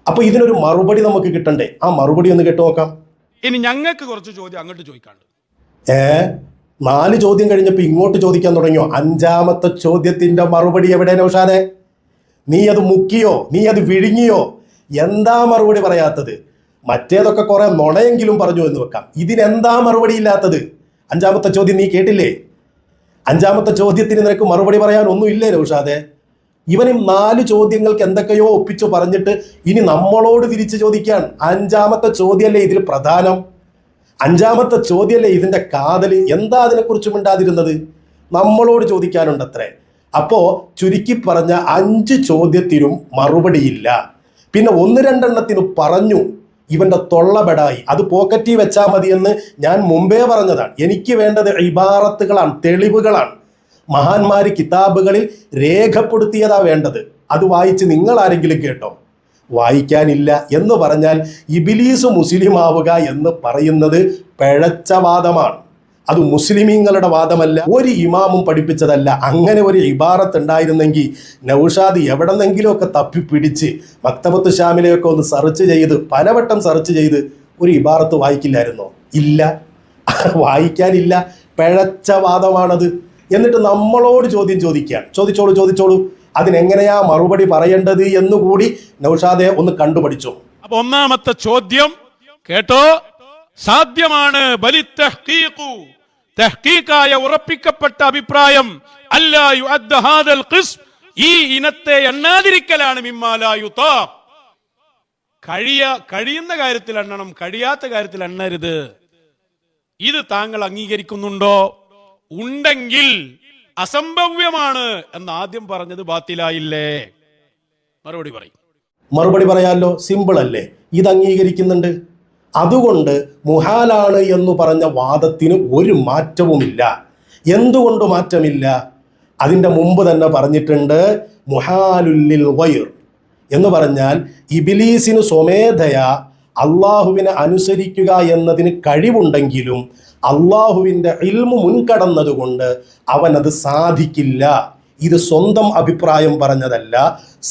അപ്പൊ ഇതിനൊരു മറുപടി നമുക്ക് കിട്ടണ്ടേ? ആ മറുപടി ഒന്ന് കേട്ടു നോക്കാം. ഇനി ഞങ്ങൾക്ക് കുറച്ച് ചോദ്യം അങ്ങോട്ട് ചോദിക്കാണ്ട്. 4 ചോദ്യം കഴിഞ്ഞപ്പോൾ ഇങ്ങോട്ട് ചോദിക്കാൻ തുടങ്ങിയോ? 5ാമത്തെ ചോദ്യത്തിന്റെ മറുപടി എവിടെ നൗഷാദേ? നീ അത് മുക്കിയോ? നീ അത് വിഴുങ്ങിയോ? എന്താ മറുപടി പറയാത്തത്? മറ്റേതൊക്കെ കുറെ നുണയെങ്കിലും പറഞ്ഞു എന്ന് വെക്കാം. ഇതിനെന്താ മറുപടി ഇല്ലാത്തത്? 5ാമത്തെ ചോദ്യം നീ കേട്ടില്ലേ? 5ാമത്തെ ചോദ്യത്തിന് നിനക്ക് മറുപടി പറയാൻ ഒന്നുമില്ലേ നൗഷാദേ? ഇവനും 4 ചോദ്യങ്ങൾക്ക് എന്തൊക്കെയോ ഒപ്പിച്ചു പറഞ്ഞിട്ട് ഇനി നമ്മളോട് തിരിച്ചു ചോദിക്കാൻ 5ാമത്തെ ചോദ്യമല്ലേ ഇതിൽ പ്രധാനം? 5ാമത്തെ ചോദ്യമല്ലേ ഇതിന്റെ കാതൽ? എന്താ അതിനെക്കുറിച്ച് മിണ്ടാതിരുന്നത്? നമ്മളോട് ചോദിക്കാനുണ്ടത്രേ. അപ്പോ ചുരുക്കി പറഞ്ഞ 5 ചോദ്യത്തിനും മറുപടിയില്ല. പിന്നെ 1-2 എണ്ണത്തിന് പറഞ്ഞു ഇവന്റെ തൊള്ളബെടായി. അത് പോക്കറ്റിൽ വെച്ചാൽ മതി എന്ന് ഞാൻ മുമ്പേ പറഞ്ഞതാണ്. എനിക്ക് വേണ്ടത് ഇബാറത്തുകളാണ്, തെളിവുകളാണ്. മഹാന്മാര് കിതാബുകളിൽ രേഖപ്പെടുത്തിയതാ വേണ്ടത്. അത് വായിച്ച് നിങ്ങൾ ആരെങ്കിലും കേട്ടോ? വായിക്കാനില്ല എന്ന് പറഞ്ഞാൽ ഇബിലീസ് മുസ്ലിം ആവുക എന്ന് പറയുന്നത് പിഴച്ച വാദമാണ്. അത് മുസ്ലിമീങ്ങളുടെ വാദമല്ല, ഒരു ഇമാമും പഠിപ്പിച്ചതല്ല. അങ്ങനെ ഒരു ഇബാറത്ത് ഉണ്ടായിരുന്നെങ്കിൽ നൗഷാദ് എവിടെന്നെങ്കിലുമൊക്കെ തപ്പിപ്പിടിച്ച് മക്തബത്ത് ഷാമിലെയൊക്കെ ഒന്ന് സെർച്ച് ചെയ്ത്, പലവട്ടം സെർച്ച് ചെയ്ത് ഒരു ഇബാറത്ത് വായിക്കില്ലായിരുന്നോ? ഇല്ല, വായിക്കാനില്ല. പിഴച്ച വാദമാണത്. എന്നിട്ട് നമ്മളോട് ചോദ്യം ചോദിക്കുകയാണ്. ചോദിച്ചോളൂ. അതിനെങ്ങനെയാ മറുപടി പറയേണ്ടത് എന്നുകൂടി നൗഷാദെ ഒന്ന് കണ്ടുപഠിച്ചു. അപ്പൊ 1ാമത്തെ ചോദ്യം കേട്ടോ. സാധ്യമാണ് തഹ്ഖീഖായ ഉറപ്പിക്കപ്പെട്ട അഭിപ്രായം അല്ലാ യുഅദ്ദ ഹാദൽ ഖിസ്ം, ഈ ഇനത്തെ എണ്ണാതിരിക്കലാണ്. മിമ്മാ ലാ യുതാഖ്, കഴിയുന്ന കാര്യത്തിൽ എണ്ണണം, കഴിയാത്ത കാര്യത്തിൽ എണ്ണരുത്. ഇത് താങ്കൾ അംഗീകരിക്കുന്നുണ്ടോ? ഉണ്ടെങ്കിൽ അസംഭവ്യമാണ് എന്ന് ആദ്യം പറഞ്ഞത് ബാത്തിലായില്ലേ? മറുപടി പറയാലോ. സിമ്പിൾ അല്ലേ? ഇത് അംഗീകരിക്കുന്നുണ്ട്. അതുകൊണ്ട് മുഹാലാണ് എന്ന് പറഞ്ഞ വാദത്തിന് ഒരു മാറ്റവുമില്ല. എന്തുകൊണ്ട് മാറ്റമില്ല? അതിൻ്റെ മുമ്പ് തന്നെ പറഞ്ഞിട്ടുണ്ട്, മുഹാലുല്ലിൽ ഗൈർ എന്ന് പറഞ്ഞാൽ ഇബിലീസിന് സ്വമേധയാ അള്ളാഹുവിനെ അനുസരിക്കുക എന്നതിന് കഴിവുണ്ടെങ്കിലും അള്ളാഹുവിൻ്റെ ഇൽമു മുൻകടന്നതുകൊണ്ട് അവനത് സാധിക്കില്ല. ഇത് സ്വന്തം അഭിപ്രായം പറഞ്ഞതല്ല,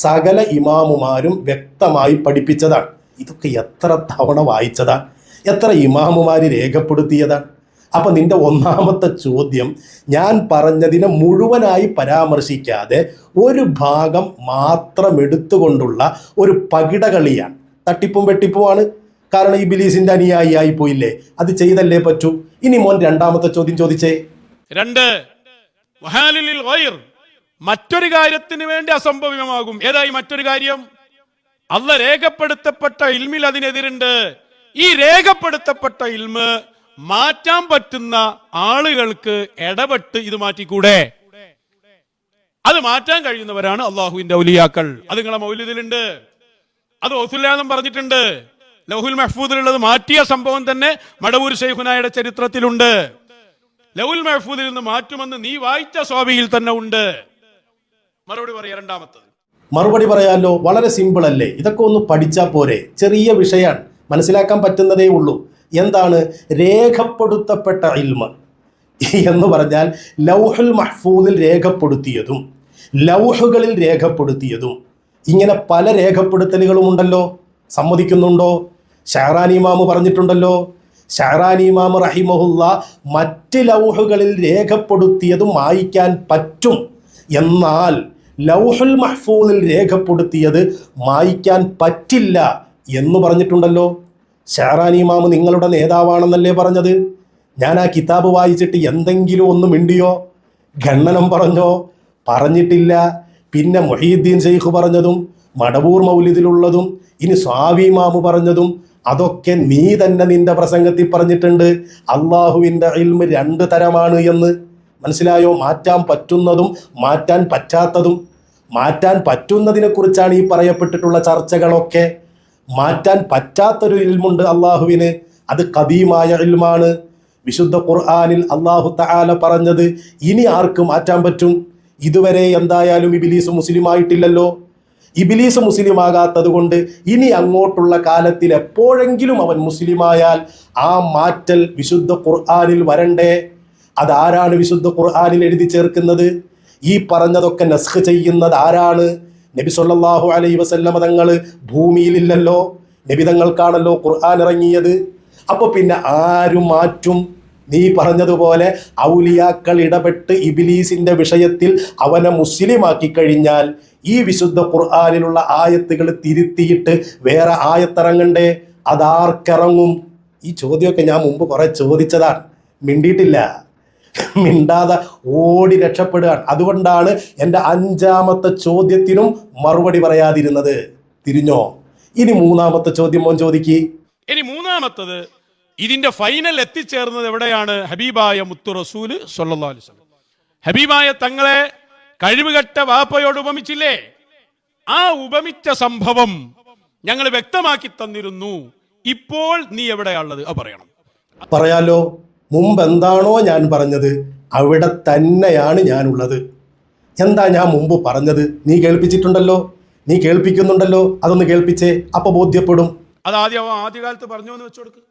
സകല ഇമാമുമാരും വ്യക്തമായി പഠിപ്പിച്ചതാണ്. ഇതൊക്കെ എത്ര തവണ വായിച്ചതാണ്, എത്ര ഇമാമുമാര് രേഖപ്പെടുത്തിയതാണ്. അപ്പൊ നിന്റെ 1ാമത്തെ ചോദ്യം ഞാൻ പറഞ്ഞതിനെ മുഴുവനായി പരാമർശിക്കാതെ ഒരു ഭാഗം മാത്രം എടുത്തുകൊണ്ടുള്ള ഒരു പകിടകളിയാണ്. തട്ടിപ്പും വെട്ടിപ്പുമാണ്. കാരണം ഇബിലീസിന്റെ അനുയായി ആയി പോയില്ലേ? അത് ചെയ്തല്ലേ പറ്റൂ. ഇനി മോൻ 2ാമത്തെ ചോദ്യം ചോദിച്ചേ. 2 മറ്റൊരു കാര്യത്തിന് വേണ്ടി അസംഭവ്യമാകും. ഏതായി മറ്റൊരു കാര്യം? അല്ലാഹ് രേഖപ്പെടുത്തപ്പെട്ട ഇൽമിൽ അതിനെതിരുണ്ട്. ഈ രേഖപ്പെടുത്തപ്പെട്ട ഇൽമ് മാറ്റാൻ പറ്റുന്ന ആളുകൾക്ക് ഇടപെട്ട് ഇത് മാറ്റിക്കൂടെ? അത് മാറ്റാൻ കഴിയുന്നവരാണ് അള്ളാഹുവിന്റെ ഔലിയാക്കൾ. അത് നിങ്ങളെ മൗലിദിലുണ്ട്, അത് ഓസുല്ലാന്നും പറഞ്ഞിട്ടുണ്ട്. ലൗഹുൽ മഹ്ഫൂദിലുള്ളത് മാറ്റിയ സംഭവം തന്നെ മടവൂർ ശൈഖുനായുടെ ചരിത്രത്തിലുണ്ട്. ലൗഹുൽ മഹ്ഫൂദിൽ നിന്ന് മാറ്റുമെന്ന് നീ വായിച്ച സ്വാബിയിൽ തന്നെ ഉണ്ട്. മറുപടി പറയാ. രണ്ടാമത്തത് മറുപടി പറയാലോ. വളരെ സിമ്പിൾ അല്ലേ? ഇതൊക്കെ ഒന്ന് പഠിച്ചാൽ പോരെ? ചെറിയ വിഷയമാണ്, മനസ്സിലാക്കാൻ പറ്റുന്നതേ ഉള്ളൂ. എന്താണ് രേഖപ്പെടുത്തപ്പെട്ട ഇൽമ എന്ന് പറഞ്ഞാൽ? ലൗഹുൽ മഹ്ഫൂദിൽ രേഖപ്പെടുത്തിയതും ലൗഹുകളിൽ രേഖപ്പെടുത്തിയതും ഇങ്ങനെ പല രേഖപ്പെടുത്തലുകളും ഉണ്ടല്ലോ. സമ്മതിക്കുന്നുണ്ടോ? ഷഅറാനി ഇമാം പറഞ്ഞിട്ടുണ്ടല്ലോ. ഷഅറാനി ഇമാം റഹിമഹുല്ല മറ്റ് ലൗഹുകളിൽ രേഖപ്പെടുത്തിയതും മായ്ക്കാൻ പറ്റും, എന്നാൽ ലൗഹുൽ മഹ്ഫൂദിൽ രേഖപ്പെടുത്തിയത് മായ്ക്കാൻ പറ്റില്ല എന്ന് പറഞ്ഞിട്ടുണ്ടല്ലോ. ഷഅറാനി ഇമാം നിങ്ങളുടെ നേതാവാണെന്നല്ലേ പറഞ്ഞത്? ഞാൻ ആ കിതാബ് വായിച്ചിട്ട് എന്തെങ്കിലും ഒന്ന് മിണ്ടിയോ? ഖണ്ഡനം പറഞ്ഞോ? പറഞ്ഞിട്ടില്ല. പിന്നെ മുഹീദ്ദീൻ ശൈഖ് പറഞ്ഞതും മടവൂർ മൗലിദിലുള്ളതും ഇനി സ്വാവി ഇമാം പറഞ്ഞതും അതൊക്കെ നീ തന്നെ നിന്റെ പ്രസംഗത്തിൽ പറഞ്ഞിട്ടുണ്ട്. അള്ളാഹുവിൻ്റെ ഇൽമ് രണ്ട് തരമാണ് എന്ന് മനസ്സിലായോ? മാറ്റാൻ പറ്റുന്നതും മാറ്റാൻ പറ്റാത്തതും. മാറ്റാൻ പറ്റുന്നതിനെ കുറിച്ചാണ് ഈ പറയപ്പെട്ടിട്ടുള്ള ചർച്ചകളൊക്കെ. മാറ്റാൻ പറ്റാത്തൊരു ഇൽമുണ്ട് അള്ളാഹുവിന്, അത് ഖദീമായ ഇൽമാണ്. വിശുദ്ധ ഖുർആനിൽ അള്ളാഹു തആല പറഞ്ഞത് ഇനി ആർക്ക് മാറ്റാൻ പറ്റും? ഇതുവരെ എന്തായാലും ഇബ്ലീസ് മുസ്ലിം ആയിട്ടില്ലല്ലോ. ഇബ്ലീസ് മുസ്ലിം ആകാത്തത് കൊണ്ട് ഇനി അങ്ങോട്ടുള്ള കാലത്തിൽ എപ്പോഴെങ്കിലും അവൻ മുസ്ലിമായാൽ ആ മാറ്റൽ വിശുദ്ധ ഖുർആനിൽ വരണ്ടേ? അതാരാണ് വിശുദ്ധ ഖുർആനിൽ എഴുതി ചേർക്കുന്നത്? ഈ പറഞ്ഞതൊക്കെ നസ്ഖ് ചെയ്യുന്നത് ആരാണ്? നബി സല്ലല്ലാഹു അലൈഹി വസല്ലമ തങ്ങൾ ഭൂമിയിലില്ലല്ലോ. നബി തങ്ങൾക്കാണല്ലോ ഖുർആൻ ഇറങ്ങിയത്. അപ്പോൾ പിന്നെ ആരും മാറ്റും? നീ പറഞ്ഞതുപോലെ ഔലിയാക്കൾ ഇടപെട്ട് ഇബ്ലീസിന്റെ വിഷയത്തിൽ അവനെ മുസ്ലിമാക്കി കഴിഞ്ഞാൽ ഈ വിശുദ്ധ ഖുർആനിലുള്ള ആയത്തുകൾ തിരുത്തിയിട്ട് വേറെ ആയത്തിറങ്ങണ്ടേ? അതാർക്കിറങ്ങും? ഈ ചോദ്യമൊക്കെ ഞാൻ മുമ്പ് കുറെ ചോദിച്ചതാണ്, മിണ്ടിയിട്ടില്ല. മിണ്ടാതെ ഓടി രക്ഷപ്പെടുകയാണ്. അതുകൊണ്ടാണ് എൻ്റെ 5ാമത്തെ ചോദ്യത്തിനും മറുപടി പറയാതിരുന്നത്. തിരിഞ്ഞോ? ഇനി 3ാമത്തെ ചോദ്യം മോൻ ചോദിക്ക്. ഇനി 3ാമത്തത്, ഇതിന്റെ ഫൈനൽ എത്തിച്ചേർന്നത് എവിടെയാണ്? ഹബീബായ മുത്തു റസൂല് സ്വല്ലല്ലാഹു അലൈഹി വസല്ലം. ഹബീബായ തങ്ങളെ കഴിവുകെട്ട വാപ്പയോട് ഉപമിച്ചില്ലേ? ആ ഉപമിച്ച സംഭവം ഞങ്ങൾ വ്യക്തമാക്കി തന്നിരുന്നു. ഇപ്പോൾ നീ എവിടെയാണുള്ളത്? പറയണം. പറയാലോ. മുമ്പ് എന്താണോ ഞാൻ പറഞ്ഞത് അവിടെ തന്നെയാണ് ഞാനുള്ളത്. എന്താ ഞാൻ മുമ്പ് പറഞ്ഞത്? നീ കേൾപ്പിച്ചിട്ടുണ്ടല്ലോ, നീ കേൾപ്പിക്കുന്നുണ്ടല്ലോ. അതൊന്ന് കേൾപ്പിച്ചേ, അപ്പൊ ബോധ്യപ്പെടും. അത് ആദ്യകാലത്ത് പറഞ്ഞു എന്ന് വെച്ചുകൊടുക്ക്.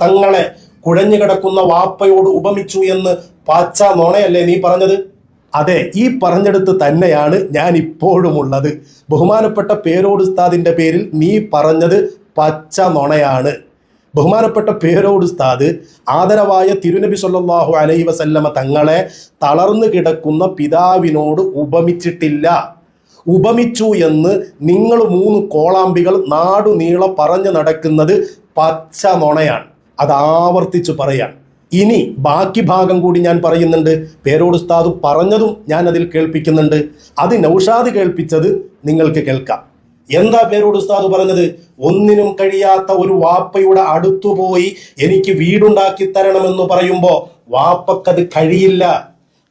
തങ്ങളെ കുഴഞ്ഞു കിടക്കുന്ന വാപ്പയോട് ഉപമിച്ചു എന്ന് പാച്ച നോണയല്ലേ നീ പറഞ്ഞത്? അതെ, ഈ പറഞ്ഞെടുത്ത് തന്നെയാണ് ഞാൻ ഇപ്പോഴും ഉള്ളത്. ബഹുമാനപ്പെട്ട പേരോട് ഉസ്താദിന്റെ പേരിൽ നീ പറഞ്ഞത് പച്ച നുണയാണ്. ബഹുമാനപ്പെട്ട പേരോട് ഉസ്താദ് ആദരവായ തിരുനബി സല്ലല്ലാഹു അലൈഹി വസല്ലമ തങ്ങളെ തളർന്നു കിടക്കുന്ന പിതാവിനോട് ഉപമിച്ചിട്ടില്ല. ഉപമിച്ചു എന്ന് നിങ്ങൾ 3 കോളാമ്പികൾ നാടുനീളം പറഞ്ഞു നടക്കുന്നത് പച്ച നുണയാണ്. അത് ആവർത്തിച്ചു പറയാൻ. ഇനി ബാക്കി ഭാഗം കൂടി ഞാൻ പറയുന്നുണ്ട്. പേരോട് ഉസ്താദ് പറഞ്ഞതും ഞാൻ അതിൽ കേൾപ്പിക്കുന്നുണ്ട്. അത് നൗഷാദ് കേൾപ്പിച്ചത് നിങ്ങൾക്ക് കേൾക്കാം. എന്താ പേരോട് ഉസ്താദ് പറഞ്ഞത്? ഒന്നിനും കഴിയാത്ത ഒരു വാപ്പയുടെ അടുത്തുപോയി എനിക്ക് വീടുണ്ടാക്കി തരണമെന്ന് പറയുമ്പോൾ വാപ്പക്കത് കഴിയില്ല.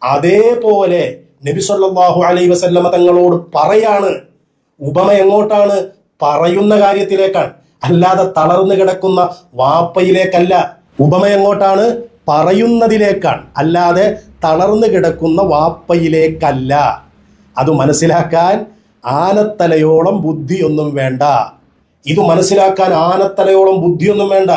അതേപോലെ നബി സല്ലല്ലാഹു അലൈഹി വസല്ലമ തങ്ങളോട് പറയാണ്. ഉപമ എങ്ങോട്ടാണ്? പറയുന്ന കാര്യത്തിലേക്കാണ്, അല്ലാതെ തളർന്നു കിടക്കുന്ന വാപ്പയിലേക്കല്ല. ഉപമ എങ്ങോട്ടാണ്? പറയുന്നതിലേക്കാണ്, അല്ലാതെ തളർന്നു കിടക്കുന്ന വാപ്പയിലേക്കല്ല. അത് മനസ്സിലാക്കാൻ ആനത്തലയോളം ബുദ്ധിയൊന്നും വേണ്ട. ഇത് മനസ്സിലാക്കാൻ ആനത്തലയോളം ബുദ്ധിയൊന്നും വേണ്ട.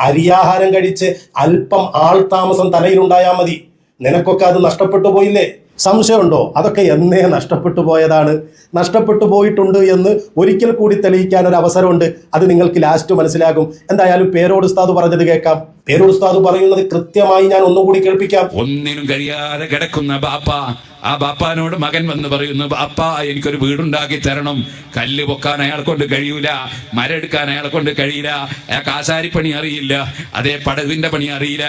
അരിയാഹാരം കഴിച്ച് അല്പം ആൾതാമസം തലയിലുണ്ടായാൽ മതി. നിനക്കൊക്കെ അത് നഷ്ടപ്പെട്ടു പോയില്ലേ? സംശയമുണ്ടോ? അതൊക്കെ എന്നേ നഷ്ടപ്പെട്ടു പോയതാണ്. നഷ്ടപ്പെട്ടു പോയിട്ടുണ്ട് എന്ന് ഒരിക്കൽ കൂടി തെളിയിക്കാൻ ഒരു അവസരമുണ്ട്. അത് നിങ്ങൾക്ക് ലാസ്റ്റ് മനസ്സിലാകും. എന്തായാലും പേരോട് ഉസ്താദ് പറഞ്ഞത് കേൾക്കാം. പേരോട് ഉസ്താദ് പറയുന്നത് കൃത്യമായി ഞാൻ ഒന്നുകൂടി കേൾപ്പിക്കാം. ഒന്നിനും കഴിയാതെ കിടക്കുന്ന ബാപ്പ, ആ ബാപ്പാനോട് മകൻ വന്ന് പറയുന്നു, ബാപ്പ എനിക്കൊരു വീടുണ്ടാക്കി തരണം. കല്ല് പൊക്കാൻ അയാളെ കൊണ്ട് കഴിയൂല, മരം എടുക്കാൻ അയാളെ കൊണ്ട് കഴിയില്ല, അയാൾക്ക് ആശാരിപ്പണി അറിയില്ല, അതേ പടവിന്റെ പണി അറിയില്ല.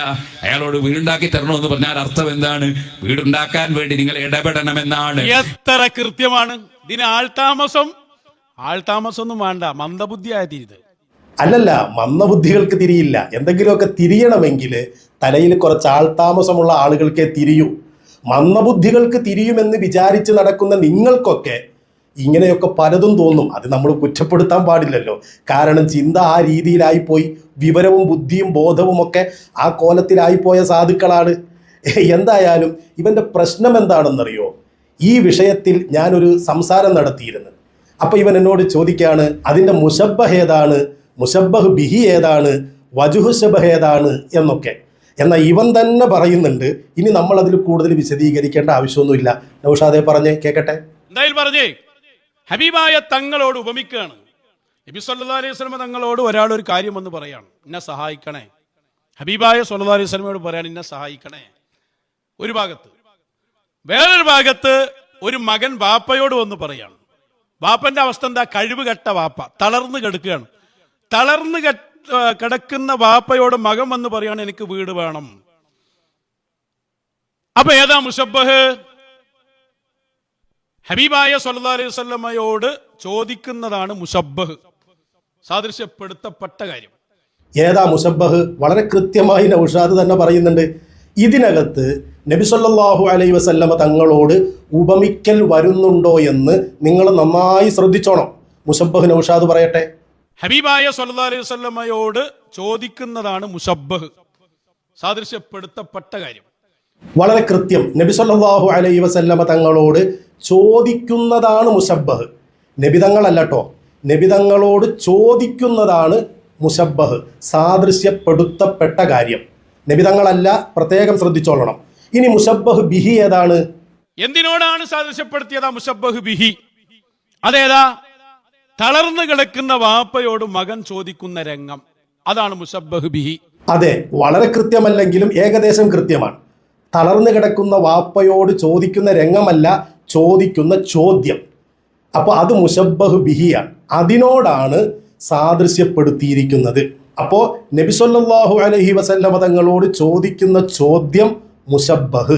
അയാളോട് വീടുണ്ടാക്കി തരണമെന്ന് പറഞ്ഞാൽ അർത്ഥം എന്താണ്? വീടുണ്ടാക്കാൻ വേണ്ടി നിങ്ങൾ ഇടപെടണമെന്നാണ്. എത്ര കൃത്യമാണ്! ഇതിന് ആൾതാമസം ഒന്നും വേണ്ട, മന്ദബുദ്ധി ആയത്. അല്ലല്ല, മന്ദബുദ്ധികൾക്ക് തിരിയില്ല. എന്തെങ്കിലുമൊക്കെ തിരിയണമെങ്കിൽ തലയിൽ കുറച്ച് ആൾതാമസമുള്ള ആളുകൾക്കേ തിരിയൂ. മന്ദബുദ്ധികൾക്ക് തിരിയുമെന്ന് വിചാരിച്ച് നടക്കുന്ന നിങ്ങൾക്കൊക്കെ ഇങ്ങനെയൊക്കെ പലതും തോന്നും. അത് നമ്മൾ കുറ്റപ്പെടുത്താൻ പാടില്ലല്ലോ. കാരണം ചിന്ത ആ രീതിയിലായിപ്പോയി, വിവരവും ബുദ്ധിയും ബോധവും ഒക്കെ ആ കോലത്തിലായിപ്പോയ സാധുക്കളാണ്. എന്തായാലും ഇവൻ്റെ പ്രശ്നം എന്താണെന്നറിയോ? ഈ വിഷയത്തിൽ ഞാനൊരു സംസാരം നടത്തിയിരുന്നു. അപ്പോൾ ഇവൻ എന്നോട് ചോദിക്കുകയാണ്, അതിൻ്റെ മുശബ്ബഹ് ഏതാണ്, മുശബ്ബഹ് ബിഹി ഏതാണ്, വജുഹു ശബഹ് ഏതാണ് എന്നൊക്കെ. എന്നാൽ ഇവൻ തന്നെ പറയുന്നുണ്ട്. ഇനി നമ്മൾ അതിൽ കൂടുതൽ വിശദീകരിക്കേണ്ട ആവശ്യമൊന്നുമില്ല. നൗഷാദെ പറഞ്ഞേ, കേൾക്കട്ടെ. എന്തായാലും പറഞ്ഞേ, ഹബീബായ തങ്ങളോട് ഉപമിക്കുകയാണ്. നബി സല്ലല്ലാഹു അലൈഹി വസല്ലം തങ്ങളോട് ഒരാൾ ഒരു കാര്യം എന്ന് പറയാണ്, എന്നെ സഹായിക്കണേ. ഹബീബായ സല്ലല്ലാഹു അലൈഹി വസല്ലമയോട് പറയാണ്, എന്നെ സഹായിക്കണേ. ഒരു ഭാഗത്ത്. വേറൊരു ഭാഗത്ത് ഒരു മകൻ വാപ്പയോട് വന്ന് പറയാണ്. വാപ്പന്റെ അവസ്ഥ എന്താ? കഴിവ് കെട്ട വാപ്പ, തളർന്ന് കിടക്കുകയാണ്. തളർന്ന് കിടക്കുന്ന വാപ്പയോട് മകൻ വന്ന് പറയാണ്, എനിക്ക് വീട് വേണം. അപ്പൊ ഏതാ മുശബ്ബഹ്? ഹബീബായ സല്ലല്ലാഹു അലൈഹി വസല്ലമയോട് ചോദിക്കുന്നതാണ് മുശബ്ബഹ്, സാദൃശ്യപ്പെടുത്തപ്പെട്ട കാര്യം. ഏതാ മുശബ്ബഹ്? വളരെ കൃത്യമായി നൗഷാദ് തന്നെ പറയുന്നുണ്ട്. ഇതിനകത്ത് നബി സല്ലല്ലാഹു അലൈഹി വസല്ലമ തങ്ങളോട് ഉപമിക്കൽ വരുന്നുണ്ടോ എന്ന് നിങ്ങൾ നന്നായി ശ്രദ്ധിച്ചോണം. മുശബ്ബഹ് നൗഷാദ് പറയട്ടെ. ഹബീബായ സല്ലല്ലാഹു അലൈഹി വസല്ലമയോട് ചോദിക്കുന്നതാണ് മുശബ്ബഹ്, സാദൃശ്യപ്പെടുത്തപ്പെട്ട കാര്യം. വളരെ കൃത്യം. നബി സല്ലല്ലാഹു അലൈഹി വസല്ലമ തങ്ങളോട് ചോദിക്കുന്നതാണ് മുശബ്ബഹ്. നബി തങ്ങളല്ലട്ടോ, നബി തങ്ങളോട് ചോദിക്കുന്നതാണ് മുശബ്ബഹ്, സാദൃശ്യപ്പെടുത്തപ്പെട്ട കാര്യം. നബി തങ്ങളല്ല, പ്രത്യേകം ശ്രദ്ധിച്ചോളണം. ഇനി മുശബ്ബഹ് ബിഹി ഏതാണ്? എന്തിനോടാണ് സാദൃശ്യപ്പെടുത്തിയതാ മുശബ്ബഹ് ബിഹി? അതേതാ? തളർന്നു കിടക്കുന്ന വാപ്പയോട് മകൻ ചോദിക്കുന്ന രംഗം, അതാണ് മുശബ്ബഹ് ബിഹി. അതെ, വളരെ കൃത്യമല്ലെങ്കിലും ഏകദേശം കൃത്യമാണ്. തളർന്നു കിടക്കുന്ന വാപ്പയോട് ചോദിക്കുന്ന രംഗമല്ല, ചോദിക്കുന്ന ചോദ്യം. അപ്പോൾ അത് മുശബ്ബഹ് ബിഹിയാണ്. അതിനോടാണ് സാദൃശ്യപ്പെടുത്തിയിരിക്കുന്നത്. അപ്പോൾ നബി സല്ലല്ലാഹു അലൈഹി വസല്ലമ തങ്ങളോട് ചോദിക്കുന്ന ചോദ്യം മുശബ്ബഹ്,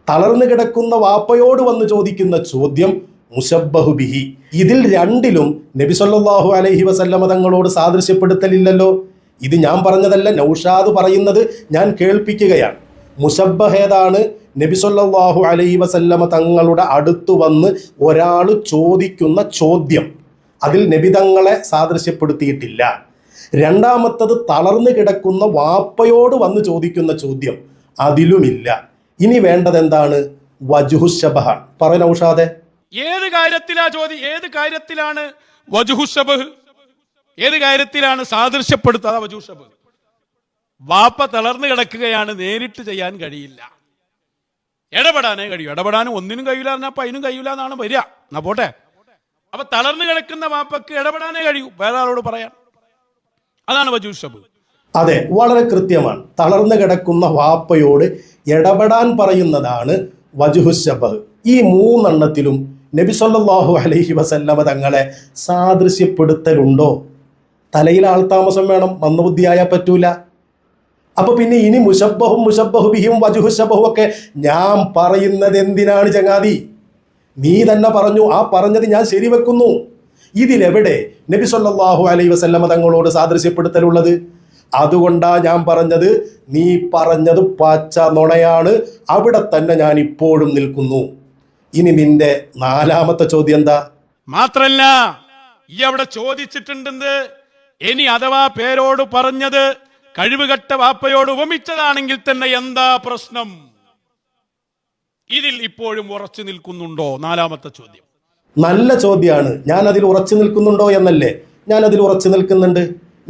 തളർന്നു കിടക്കുന്ന വാപ്പയോട് വന്ന് ചോദിക്കുന്ന ചോദ്യം മുശബ്ബഹു ബിഹി. ഇതിൽ രണ്ടിലും നബി സല്ലല്ലാഹു അലൈഹി വസല്ലമ തങ്ങളോട് സാദൃശ്യപ്പെടുത്തലില്ലല്ലോ. ഇത് ഞാൻ പറഞ്ഞതല്ല, നൗഷാദ് പറയുന്നത് ഞാൻ കേൾപ്പിക്കുകയാണ്. മുശബ്ബഹ് ഏതാണ്? നബി സല്ലല്ലാഹു അലൈഹി വസല്ലമ തങ്ങളുടെ അടുത്ത് വന്ന് ഒരാൾ ചോദിക്കുന്ന ചോദ്യം, അതിൽ നബി തങ്ങളെ സാദൃശ്യപ്പെടുത്തിയിട്ടില്ല. രണ്ടാമത്തത് തളർന്നു കിടക്കുന്ന വാപ്പയോട് വന്ന് ചോദിക്കുന്ന ചോദ്യം, അതിലുമില്ല. ഇനി വേണ്ടത് എന്താണ്? വജ്ഹു ശബഹ്. പറ നൗഷാദെ. ഏത് കാര്യത്തിലാണ് വജ്ഹു ശബഹ്? ഏത് കാര്യത്തിലാണ് സാദൃശ്യപ്പെടുത്താതെ വജ്ഹു ശബഹ്? വാപ്പ തളർന്നു കിടക്കുകയാണ്, നേരിട്ട് ചെയ്യാൻ കഴിയില്ല, ഇടപെടാനേ കഴിയൂ. ഇടപെടാനും ഒന്നിനും കഴിയില്ല പറഞ്ഞാൽ അപ്പൊ അതിനും കഴിയില്ല എന്നാണ് വരിക. എന്നാ പോട്ടെ. അപ്പൊ തളർന്നു കിടക്കുന്ന വാപ്പക്ക് ഇടപെടാനേ കഴിയൂ, വേറെ ആളോട് പറയാൻ. അതാണ് വജ്ഹു ശബഹ്. അതെ, വളരെ കൃത്യമാണ്. തളർന്നു കിടക്കുന്ന വാപ്പയോട് ഇടപെടാൻ പറയുന്നതാണ് വജ്ഹു ശബഹ്. ഈ മൂന്നെണ്ണത്തിലും നബി സല്ലല്ലാഹു അലൈഹി വസല്ലമ തങ്ങളെ സാദൃശ്യപ്പെടുത്തലുണ്ടോ? തലയിൽ ആൾതാമസം വേണം, മന്ദബുദ്ധിയായാൽ പറ്റൂല. അപ്പൊ പിന്നെ ഇനി മുശബ്ബഹും മുശബ്ബഹു ബിഹിയും വജ്ഹു ശബഹും ഒക്കെ ഞാൻ പറയുന്നത് എന്തിനാണ് ചങ്ങാതി? നീ തന്നെ പറഞ്ഞു, ആ പറഞ്ഞത് ഞാൻ ശരിവെക്കുന്നു. ഇതിലെവിടെ നബി സല്ലല്ലാഹു അലൈഹി വസല്ലമ തങ്ങളോട് സാദൃശ്യപ്പെടുത്തലുള്ളത്? അതുകൊണ്ടാ ഞാൻ പറഞ്ഞത്, നീ പറഞ്ഞത് പച്ച നുണയാണ്. അവിടെ തന്നെ ഞാൻ ഇപ്പോഴും നിൽക്കുന്നു. ഇനി നിന്റെ നാലാമത്തെ ചോദ്യം എന്താ? മാത്രല്ല ഈ അവിടെ ചോദിച്ചിട്ടുണ്ടെന്ന്, ഇനി അഥവാ പേരോട് പറഞ്ഞത് കഴിവുകെട്ട വാപ്പയോട് ഉപമിച്ചതാണെങ്കിൽ തന്നെ എന്താ പ്രശ്നം? ഇതിൽ ഇപ്പോഴും ഉറച്ചു നിൽക്കുന്നുണ്ടോ? നാലാമത്തെ ചോദ്യം. നല്ല ചോദ്യമാണ്. ഞാൻ അതിൽ ഉറച്ചു നിൽക്കുന്നുണ്ടോ എന്നല്ലേ? ഞാൻ അതിൽ ഉറച്ചു നിൽക്കുന്നുണ്ട്.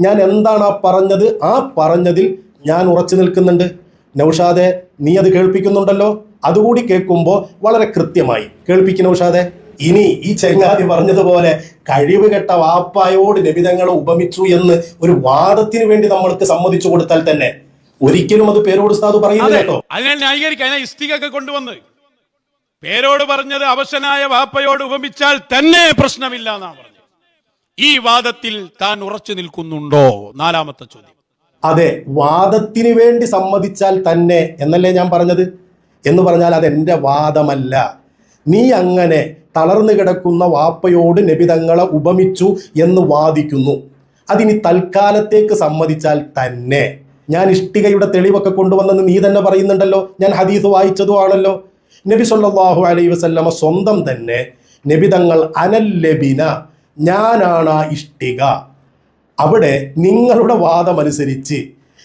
ഞാൻ എന്താണ് ആ പറഞ്ഞത്? ആ പറഞ്ഞതിൽ ഞാൻ ഉറച്ചു നിൽക്കുന്നുണ്ട്. നൗഷാദെ, നീ അത് കേൾപ്പിക്കുന്നുണ്ടല്ലോ, അതുകൂടി കേൾക്കുമ്പോൾ വളരെ കൃത്യമായി കേൾപ്പിക്കും നൗഷാദെ. ഇനി ഈ ചെങ്ങാതി പറഞ്ഞതുപോലെ കഴിവ് കെട്ട വാപ്പായോട് നബിതങ്ങളെ ഉപമിച്ചു എന്ന് ഒരു വാദത്തിന് വേണ്ടി നമ്മൾക്ക് സമ്മതിച്ചു കൊടുത്താൽ തന്നെ ഒരിക്കലും അത് പേരോട് ഉസ്താദ് പറയുന്നില്ല കേട്ടോ. അതിനാൽ ന്യായീകരിക്കാൻ ഇസ്തികൊക്കെ കൊണ്ടുവന്ന് പേരോട് പറഞ്ഞത് അവശനായ വാപ്പയോട് ഉപമിച്ചാൽ തന്നെ പ്രശ്നമില്ല എന്നാ പറഞ്ഞത്. ഈ വാദത്തിൽ താൻ ഉറച്ചു നിൽക്കുന്നുണ്ടോ? നാലാമത്തെ ചോദ്യം. അതെ, വാദത്തിന് വേണ്ടി സമ്മതിച്ചാൽ തന്നെ എന്നല്ലേ ഞാൻ പറഞ്ഞത്. എന്ന് പറഞ്ഞാൽ അതെന്റെ വാദമല്ല. നീ അങ്ങനെ തളർന്നു കിടക്കുന്ന വാപ്പയോട് നബിതങ്ങളെ ഉപമിച്ചു എന്ന് വാദിക്കുന്നു. അതിനി തൽക്കാലത്തേക്ക് സമ്മതിച്ചാൽ തന്നെ, ഞാൻ ഇഷ്ടികയുടെ തെളിവൊക്കെ കൊണ്ടുവന്നെന്ന് നീ തന്നെ പറയുന്നുണ്ടല്ലോ, ഞാൻ ഹദീസ് വായിച്ചതുമാണല്ലോ. നബി സല്ലല്ലാഹു അലൈഹി വസല്ലമ സ്വന്തം തന്നെ നബി തങ്ങൾ അനല്ലബിന, ഞാനാണ് ആ ഇഷ്ടിക. അവിടെ നിങ്ങളുടെ വാദമനുസരിച്ച്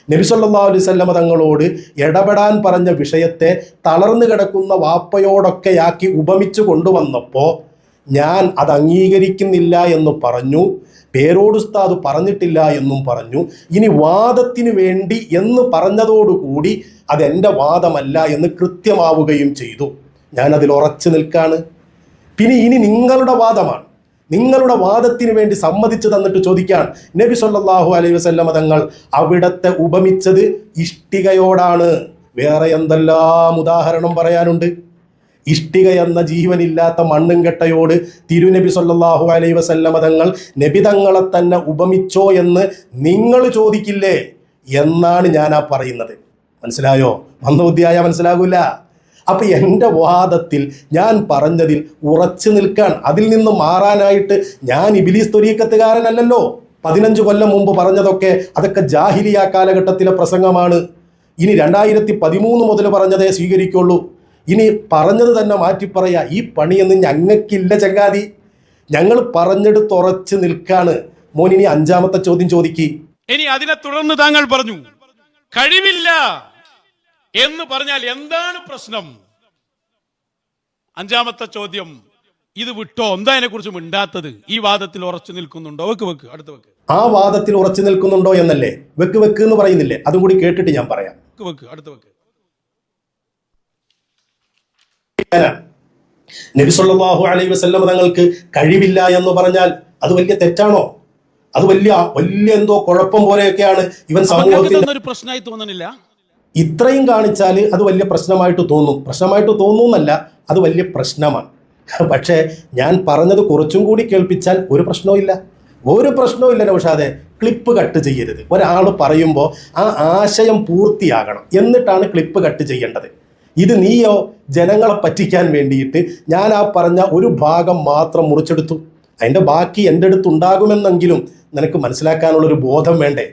നബി സല്ലല്ലാഹു അലൈഹി വസല്ലമ തങ്ങളോട് ഇടപെടാൻ പറഞ്ഞ വിഷയത്തെ തളർന്നു കിടക്കുന്ന വാപ്പയോടൊക്കെയാക്കി ഉപമിച്ചു കൊണ്ടുവന്നപ്പോൾ ഞാൻ അത് അംഗീകരിക്കുന്നില്ല എന്ന് പറഞ്ഞു. പേരോടുസ്താദ് പറഞ്ഞിട്ടില്ല എന്നും പറഞ്ഞു. ഇനി വാദത്തിന് വേണ്ടി എന്ന് പറഞ്ഞതോടുകൂടി അതെൻ്റെ വാദമല്ല എന്ന് കൃത്യമാവുകയും ചെയ്തു. ഞാനതിൽ ഉറച്ചു നിൽക്കാണ്. പിന്നെ ഇനി നിങ്ങളുടെ വാദമാണ്. നിങ്ങളുടെ വാദത്തിന് വേണ്ടി സമ്മതിച്ചു തന്നിട്ട് ചോദിക്കാൻ, നബി സല്ലല്ലാഹു അലൈഹി വസല്ലമ തങ്ങൾ അവിടത്തെ ഉപമിച്ചത് ഇഷ്ടികയോടാണ്. വേറെ എന്തെല്ലാം ഉദാഹരണം പറയാനുണ്ട്. ഇഷ്ടിക എന്ന ജീവനില്ലാത്ത മണ്ണുംകെട്ടയോട് തിരുനബി സല്ലല്ലാഹു അലൈഹി വസല്ലമ തങ്ങൾ നബി തങ്ങളെ തന്നെ ഉപമിച്ചോ എന്ന് നിങ്ങൾ ചോദിക്കില്ലേ എന്നാണ് ഞാൻ ആ പറയുന്നത്. മനസ്സിലായോ? മന്ദബുദ്ധിയായ മനസ്സിലാകൂല. അപ്പൊ എൻ്റെ വാദത്തിൽ ഞാൻ പറഞ്ഞതിൽ ഉറച്ചു നിൽക്കാൻ, അതിൽ നിന്ന് മാറാനായിട്ട് ഞാൻ ഇബ്ലീസ് ത്വരീഖത്തുകാരനല്ലല്ലോ. 15 കൊല്ലം മുമ്പ് പറഞ്ഞതൊക്കെ അതൊക്കെ ജാഹിലിയ കാലഘട്ടത്തിലെ പ്രസംഗമാണ്. ഇനി 2013 മുതൽ പറഞ്ഞതേ സ്വീകരിക്കുള്ളൂ. ഇനി പറഞ്ഞത് തന്നെ മാറ്റിപ്പറയാ. ഈ പണിയൊന്നും ഞങ്ങൾക്കില്ല ചങ്ങാതി. ഞങ്ങൾ പറഞ്ഞെടുത്ത് ഉറച്ചു നിൽക്കാണ്. മോൻ ഇനി 5ാമത്തെ ചോദ്യം ചോദിക്കി. ഇനി അതിനെ തുടർന്ന് താങ്കൾ പറഞ്ഞു കഴിവില്ല എന്ന് പറഞ്ഞാൽ എന്താണ് പ്രശ്നം? 5ാമത്തെ ചോദ്യം, ഇത് വിട്ടോ, എന്താ അതിനെ കുറിച്ച് മിണ്ടാത്തത്? ഈ വാദത്തിൽ ഉറച്ചു നിൽക്കുന്നുണ്ടോ? വെക്ക് അടുത്ത വെക്ക്. ആ വാദത്തിൽ ഉറച്ചു നിൽക്കുന്നുണ്ടോ എന്നല്ലേ വെക്ക് എന്ന് പറയുന്നില്ലേ? അതും കൂടി കേട്ടിട്ട് ഞാൻ പറയാം. അടുത്ത വെക്ക്. നബി സല്ലല്ലാഹു അലൈഹി വസല്ലം തങ്ങൾക്ക് കഴിവില്ല എന്ന് പറഞ്ഞാൽ അത് വലിയ തെറ്റാണോ? അത് വലിയ എന്തോ കുഴപ്പം പോലെയൊക്കെയാണ് ഇവൻ സമൂഹത്തിൽ ഒരു പ്രശ്നമായി തോന്നണില്ല. ഇത്രയും കാണിച്ചാൽ അത് വലിയ പ്രശ്നമായിട്ട് തോന്നുന്നല്ല, അത് വലിയ പ്രശ്നമാണ്. പക്ഷേ ഞാൻ പറഞ്ഞത് കുറച്ചും കൂടി കേൾപ്പിച്ചാൽ ഒരു പ്രശ്നവും ഇല്ല നൗഷാദെ. ക്ലിപ്പ് കട്ട് ചെയ്യരുത്. ഒരാൾ പറയുമ്പോൾ ആ ആശയം പൂർത്തിയാകണം, എന്നിട്ടാണ് ക്ലിപ്പ് കട്ട് ചെയ്യേണ്ടത്. ഇത് നീയോ ജനങ്ങളെ പറ്റിക്കാൻ വേണ്ടിയിട്ട് ഞാൻ ആ പറഞ്ഞ ഒരു ഭാഗം മാത്രം മുറിച്ചെടുത്തു. അതിൻ്റെ ബാക്കി എൻ്റെ അടുത്തുണ്ടാകുമെന്നെങ്കിലും നിനക്ക് മനസ്സിലാക്കാനുള്ളൊരു ബോധം വേണ്ടേ?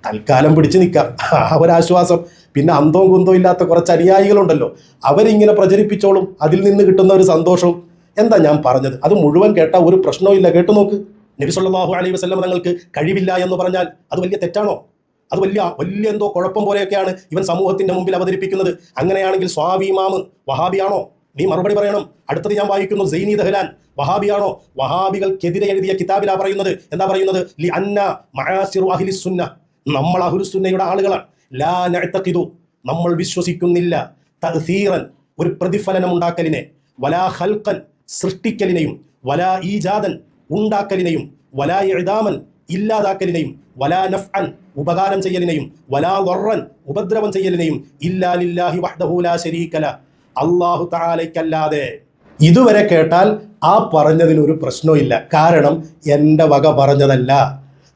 തൽക്കാലം പിടിച്ചു നിൽക്കാം, ആ ഒരാശ്വാസം. പിന്നെ അന്തവും കുന്തവും ഇല്ലാത്ത കുറച്ച് അനുയായികളുണ്ടല്ലോ, അവരിങ്ങനെ പ്രചരിപ്പിച്ചോളും. അതിൽ നിന്ന് കിട്ടുന്ന ഒരു സന്തോഷവും. എന്താ ഞാൻ പറഞ്ഞത്? അത് മുഴുവൻ കേട്ടാൽ ഒരു പ്രശ്നവും ഇല്ല. കേട്ടു നോക്ക്. നബി സല്ലല്ലാഹു അലൈഹി വസല്ലം തങ്ങൾക്ക് കഴിവില്ല എന്ന് പറഞ്ഞാൽ അത് വലിയ തെറ്റാണോ? അത് വലിയ എന്തോ കുഴപ്പം പോലെയൊക്കെയാണ് ഇവൻ സമൂഹത്തിന്റെ മുമ്പിൽ അവതരിപ്പിക്കുന്നത്. അങ്ങനെയാണെങ്കിൽ സ്വാവി ഇമാം വഹാബിയാണോ? നീ മറുപടി പറയണം. അടുത്തത് ഞാൻ വായിക്കുന്നു, സൈനി ദഹ്ലാൻ വഹാബിയാണോ? വഹാബികൾക്കെതിരെ എഴുതിയ കിതാബിലാ പറയുന്നത്. എന്താ പറയുന്നത്? ലി അന്ന മആസിറു അഹ്ലി സുന്ന, നമ്മൾ അഹ്ലുസുന്നയുടെ ആളുകളാണ്. ലാ നഅ്തഖിദു, നമ്മൾ വിശ്വസിക്കുന്നില്ല, തഅ്സീറൻ, ഒരു പ്രതിഫലനം ഉണ്ടാക്കലിനെ, വലാ ഖൽഖൻ, സൃഷ്ടിക്കലിനെയും, വലാ ഈജാദൻ, ഉണ്ടാക്കലിനെയും, വലാ ഇഅദാമൻ, ഇല്ലാതാക്കലിനെയും, വലാ നഫ്അൻ, ഉപകാരം ചെയ്യലിനെയും, വലാ ദർറൻ, ഉപദ്രവം ചെയ്യലിനെയും, ഇല്ലാ ലില്ലാഹി വഹ്ദഹു ലാ ശരീക ലഹ്, അല്ലാഹു തആലയ്ക്കല്ലാതെ. ഇതുവരെ കേട്ടാൽ ആ പറഞ്ഞതിന് ഒരു പ്രശ്നവും ഇല്ല. കാരണം എൻ്റെ വക പറഞ്ഞതല്ല.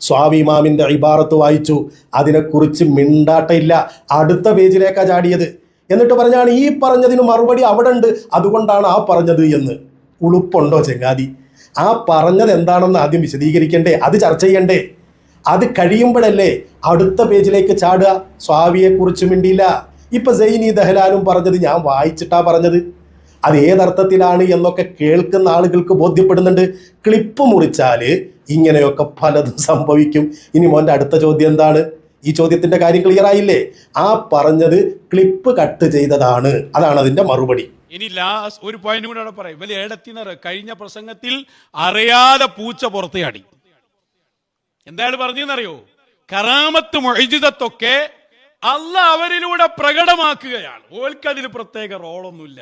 സ്വാമി ഇമാമിൻ്റെ ഇബാറത്ത് വായിച്ചു, അതിനെക്കുറിച്ച് മിണ്ടാട്ടയില്ല. അടുത്ത പേജിലേക്കാ ചാടിയത്. എന്നിട്ട് പറഞ്ഞാണ് ഈ പറഞ്ഞതിന് മറുപടി അവിടെ ഉണ്ട്, അതുകൊണ്ടാണ് ആ പറഞ്ഞത് എന്ന്. ഉളുപ്പുണ്ടോ ചെങ്ങാതി? ആ പറഞ്ഞത് എന്താണെന്ന് ആദ്യം വിശദീകരിക്കണ്ടേ? അത് ചർച്ച ചെയ്യണ്ടേ? അത് കഴിയുമ്പോഴല്ലേ അടുത്ത പേജിലേക്ക് ചാടുക. സ്വാവിയെക്കുറിച്ച് മിണ്ടിയില്ല. ഇപ്പൊ സൈനി ദഹ്ലാനും പറഞ്ഞത് ഞാൻ വായിച്ചിട്ടാ പറഞ്ഞത്. അത് ഏതർത്ഥത്തിലാണ് എന്നൊക്കെ കേൾക്കുന്ന ആളുകൾക്ക് ബോധ്യപ്പെടുന്നുണ്ട്. ക്ലിപ്പ് മുറിച്ചാല് ഇങ്ങനെയൊക്കെ പലതും സംഭവിക്കും. ഇനി മോൻ്റെ അടുത്ത ചോദ്യം എന്താണ്? ഈ ചോദ്യത്തിന്റെ കാര്യം ക്ലിയർ ആയില്ലേ? ആ പറഞ്ഞത് ക്ലിപ്പ് കട്ട് ചെയ്തതാണ്, അതാണ് അതിന്റെ മറുപടി. ഇനി ലാസ്റ്റ് ഒരു പോയിന്റ് കൂടെ പറയാം. വലിയ ഏടത്തിനർ കഴിഞ്ഞ പ്രസംഗത്തിൽ അറിയാതെ പൂച്ച പുറത്തെയാടി. എന്താണ് പറഞ്ഞെന്നറിയോ? കറാമത്ത് മുഅ്ജിസത്തൊക്കെ അല്ലാഹ് അവരിലൂടെ പ്രകടമാക്കുകയാണ്. ഓൽക്കതിൽ പ്രത്യേക റോളൊന്നുമില്ല.